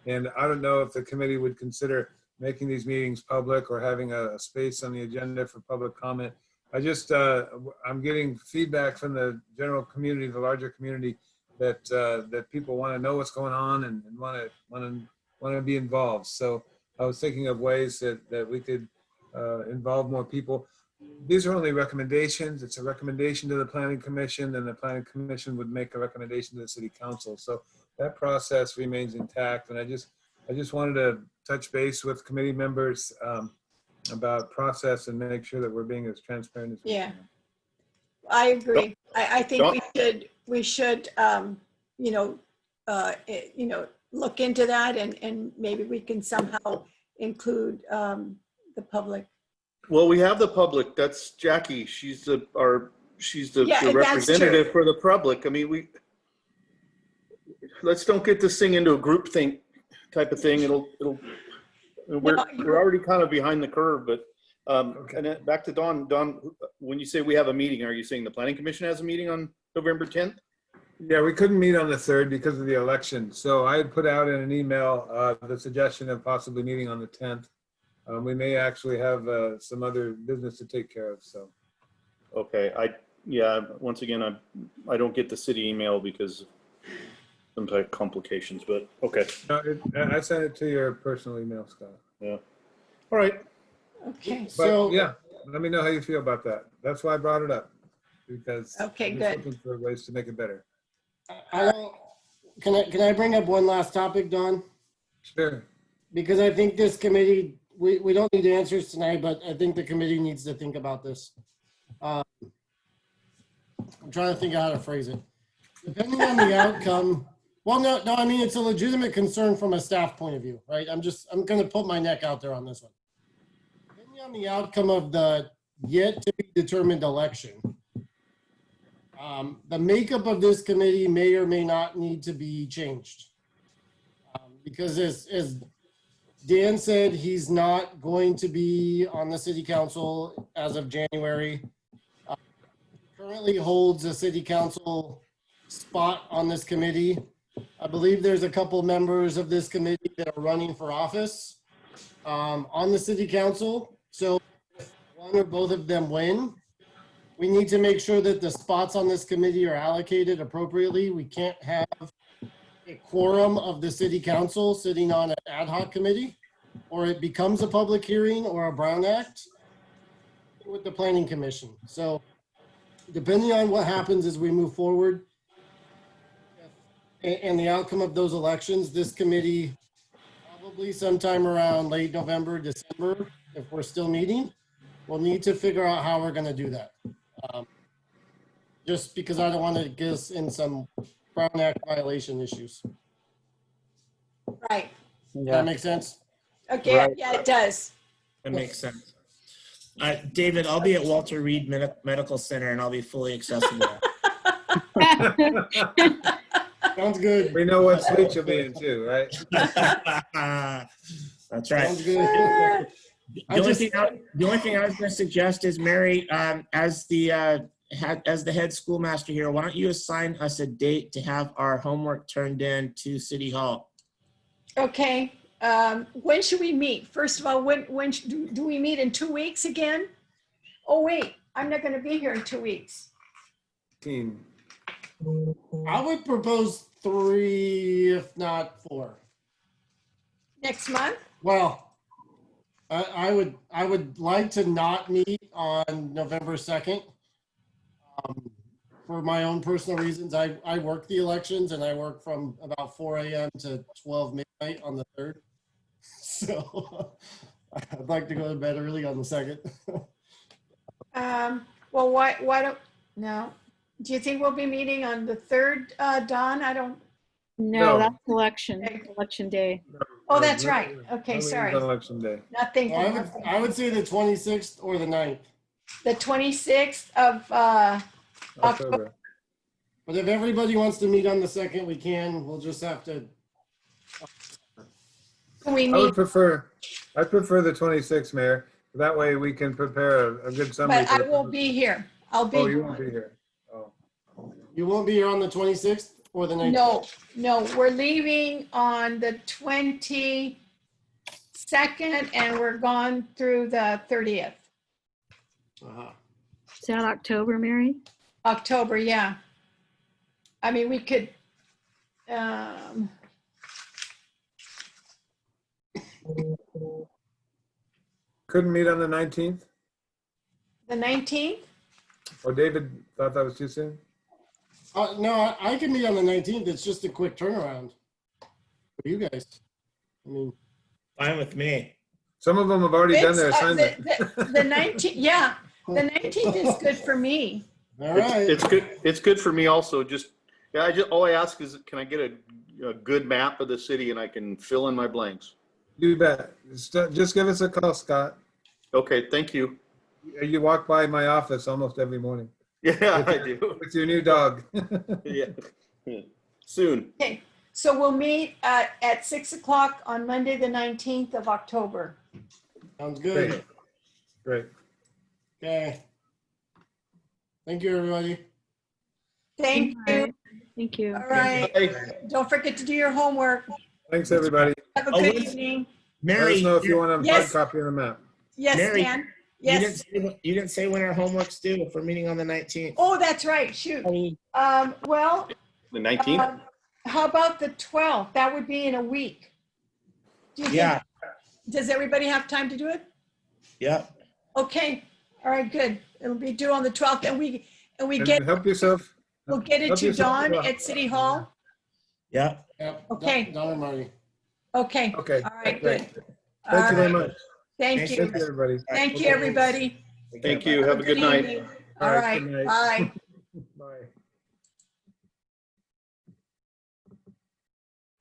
Speaker 2: And I don't know if the committee would consider making these meetings public or having a space on the agenda for public comment. I'm getting feedback from the general community, the larger community, that people want to know what's going on and want to be involved. So I was thinking of ways that we could involve more people. These are only recommendations. It's a recommendation to the Planning Commission, and the Planning Commission would make a recommendation to the City Council. So that process remains intact. And I just wanted to touch base with committee members about process and make sure that we're being as transparent as we
Speaker 3: Yeah.
Speaker 2: can.
Speaker 3: I agree. I think we should, you know, look into that, and maybe we can somehow include the public.
Speaker 4: Well, we have the public. That's Jackie. She's the
Speaker 3: Yeah,
Speaker 4: the
Speaker 3: that's
Speaker 4: representative
Speaker 3: true.
Speaker 4: for the public. I mean, let's don't get this thing into a group think type of thing. We're already kind of behind the curve, but and then back to Dawn. Dawn, when you say we have a meeting, are you saying the Planning Commission has a meeting on November 10th?
Speaker 2: Yeah, we couldn't meet on the 3rd because of the election. So I had put out in an email the suggestion of possibly meeting on the 10th. We may actually have some other business to take care of, so.
Speaker 4: Okay, once again, I don't get the city email because of some type of complications, but okay.
Speaker 2: No, I sent it to your personal email, Scott.
Speaker 4: Yeah. All right.
Speaker 3: Okay.
Speaker 2: But
Speaker 5: So-
Speaker 2: yeah, let me know how you feel about that. That's why I brought it up, because
Speaker 3: Okay,
Speaker 2: I'm
Speaker 3: good.
Speaker 2: just looking for ways to make it better.
Speaker 5: Can I bring up one last topic, Don?
Speaker 2: Sure.
Speaker 5: Because I think this committee, we don't need answers tonight, but I think the committee needs to think about this. I'm trying to think of how to phrase it. Depending on the outcome, well, no, I mean, it's a legitimate concern from a staff point of view, right? I'm gonna put my neck out there on this one. Depending on the outcome of the yet to be determined election, the makeup of this committee may or may not need to be changed. Because as Dan said, he's not going to be on the city council as of January. Currently holds a city council spot on this committee. I believe there's a couple members of this committee that are running for office on the city council. So if one or both of them win, we need to make sure that the spots on this committee are allocated appropriately. We can't have a quorum of the city council sitting on an ad hoc committee, or it becomes a public hearing or a Brown Act with the planning commission. So depending on what happens as we move forward and the outcome of those elections, this committee probably sometime around late November, December, if we're still meeting, we'll need to figure out how we're gonna do that. Just because I don't want to get us in some Brown Act violation issues.
Speaker 3: Right.
Speaker 5: Does that make sense?
Speaker 3: Okay,
Speaker 8: Right.
Speaker 3: yeah, it does.
Speaker 1: That makes sense. David, I'll be at Walter Reed Medical Center and I'll be fully accessible.
Speaker 5: Sounds good.
Speaker 2: We know what suite you'll be in too, right?
Speaker 1: That's right.
Speaker 5: Sounds good.
Speaker 1: The only thing I was going to suggest is, Mary, as the head schoolmaster here, why don't you assign us a date to have our homework turned in to City Hall?
Speaker 3: Okay, when should we meet? First of all, do we meet in 2 weeks again? Oh, wait, I'm not gonna be here in 2 weeks.
Speaker 5: I would propose 3, if not 4.
Speaker 3: Next month?
Speaker 5: Well, I would like to not meet on November 2nd. For my own personal reasons, I work the elections and I work from about 4 a.m. to 12 midnight on the 3rd. So I'd like to go to bed early on the 2nd.
Speaker 3: Well, why don't, no. Do you think we'll be meeting on the 3rd, Dawn? I don't,
Speaker 6: No,
Speaker 2: No.
Speaker 6: that's election day.
Speaker 3: oh, that's right. Okay,
Speaker 2: Only
Speaker 3: sorry.
Speaker 2: on Election day.
Speaker 3: Not thinking.
Speaker 5: I would say the 26th or the 9th.
Speaker 3: The 26th of
Speaker 2: October.
Speaker 5: But if everybody wants to meet on the 2nd, we can. We'll just have to.
Speaker 3: we
Speaker 2: I
Speaker 3: meet,
Speaker 2: would prefer the 26th, Mayor. That way we can prepare a good summary.
Speaker 3: but I won't be here. I'll be.
Speaker 2: Oh, you won't be here. Oh.
Speaker 5: You won't be here on the 26th or the 19th?
Speaker 3: No, we're leaving on the 22nd and we're gone through the 30th.
Speaker 5: Uh-huh.
Speaker 6: Is that October, Mary?
Speaker 3: October, yeah. I mean, we could,
Speaker 2: Couldn't meet on the 19th?
Speaker 3: the 19th?
Speaker 2: Or David thought that was too soon?
Speaker 5: No, I can meet on the 19th. It's just a quick turnaround for you guys. I mean,
Speaker 1: Fine with me.
Speaker 2: Some of them have already done their
Speaker 3: It's,
Speaker 2: assignment.
Speaker 3: The 19th, yeah, the 19th is good for me.
Speaker 5: all right.
Speaker 4: It's good. It's good for me also. All I ask is, can I get a good map of the city and I can fill in my blanks?
Speaker 2: You bet. Just give us a call, Scott.
Speaker 4: Okay, thank you.
Speaker 2: You walk by my office almost every morning
Speaker 4: Yeah, I do.
Speaker 2: with your new dog.
Speaker 4: Yeah. Soon.
Speaker 3: Okay, so we'll meet at 6 o'clock on Monday, the 19th of October.
Speaker 5: Sounds good.
Speaker 2: Great. Great.
Speaker 5: Okay. Thank you, everybody.
Speaker 3: Thank you.
Speaker 6: Thank you.
Speaker 3: All right.
Speaker 4: Bye.
Speaker 3: Don't forget to do your homework.
Speaker 2: Thanks, everybody.
Speaker 3: Have a
Speaker 1: Oh,
Speaker 3: good
Speaker 1: let's-
Speaker 3: evening.
Speaker 2: Let us
Speaker 1: Mary,
Speaker 2: know if you want a hard
Speaker 3: Yes.
Speaker 2: copy of the map.
Speaker 3: Yes,
Speaker 1: Mary,
Speaker 3: Dan?
Speaker 1: you
Speaker 3: Yes.
Speaker 1: didn't say when our homework's due if we're meeting on the 19th.
Speaker 3: Oh, that's right, shoot. Well,
Speaker 4: The 19th?
Speaker 3: how about the 12th? That would be in a week. Do you think-
Speaker 1: Yeah,
Speaker 3: Does everybody have time to do it?
Speaker 1: yeah.
Speaker 3: Okay, all right, good. It'll be due on the 12th and we
Speaker 2: And
Speaker 3: get,
Speaker 2: help yourself.
Speaker 3: we'll get it
Speaker 2: help
Speaker 3: to
Speaker 2: yourself
Speaker 3: Dawn
Speaker 2: as well.
Speaker 3: at City Hall.
Speaker 1: Yeah.
Speaker 5: Yep.
Speaker 3: Okay.
Speaker 5: Don and Marty.
Speaker 3: Okay,
Speaker 2: Okay.
Speaker 3: all right,
Speaker 2: Great.
Speaker 3: good.
Speaker 2: Thank you very
Speaker 3: All right.
Speaker 2: much.
Speaker 3: Thank
Speaker 1: Thanks,
Speaker 3: you.
Speaker 2: Thank you, everybody.
Speaker 3: Thank you, everybody.
Speaker 4: Thank you. Have a good night.
Speaker 3: evening. All
Speaker 2: All right,
Speaker 3: right,
Speaker 2: good night.
Speaker 3: bye.
Speaker 2: Bye.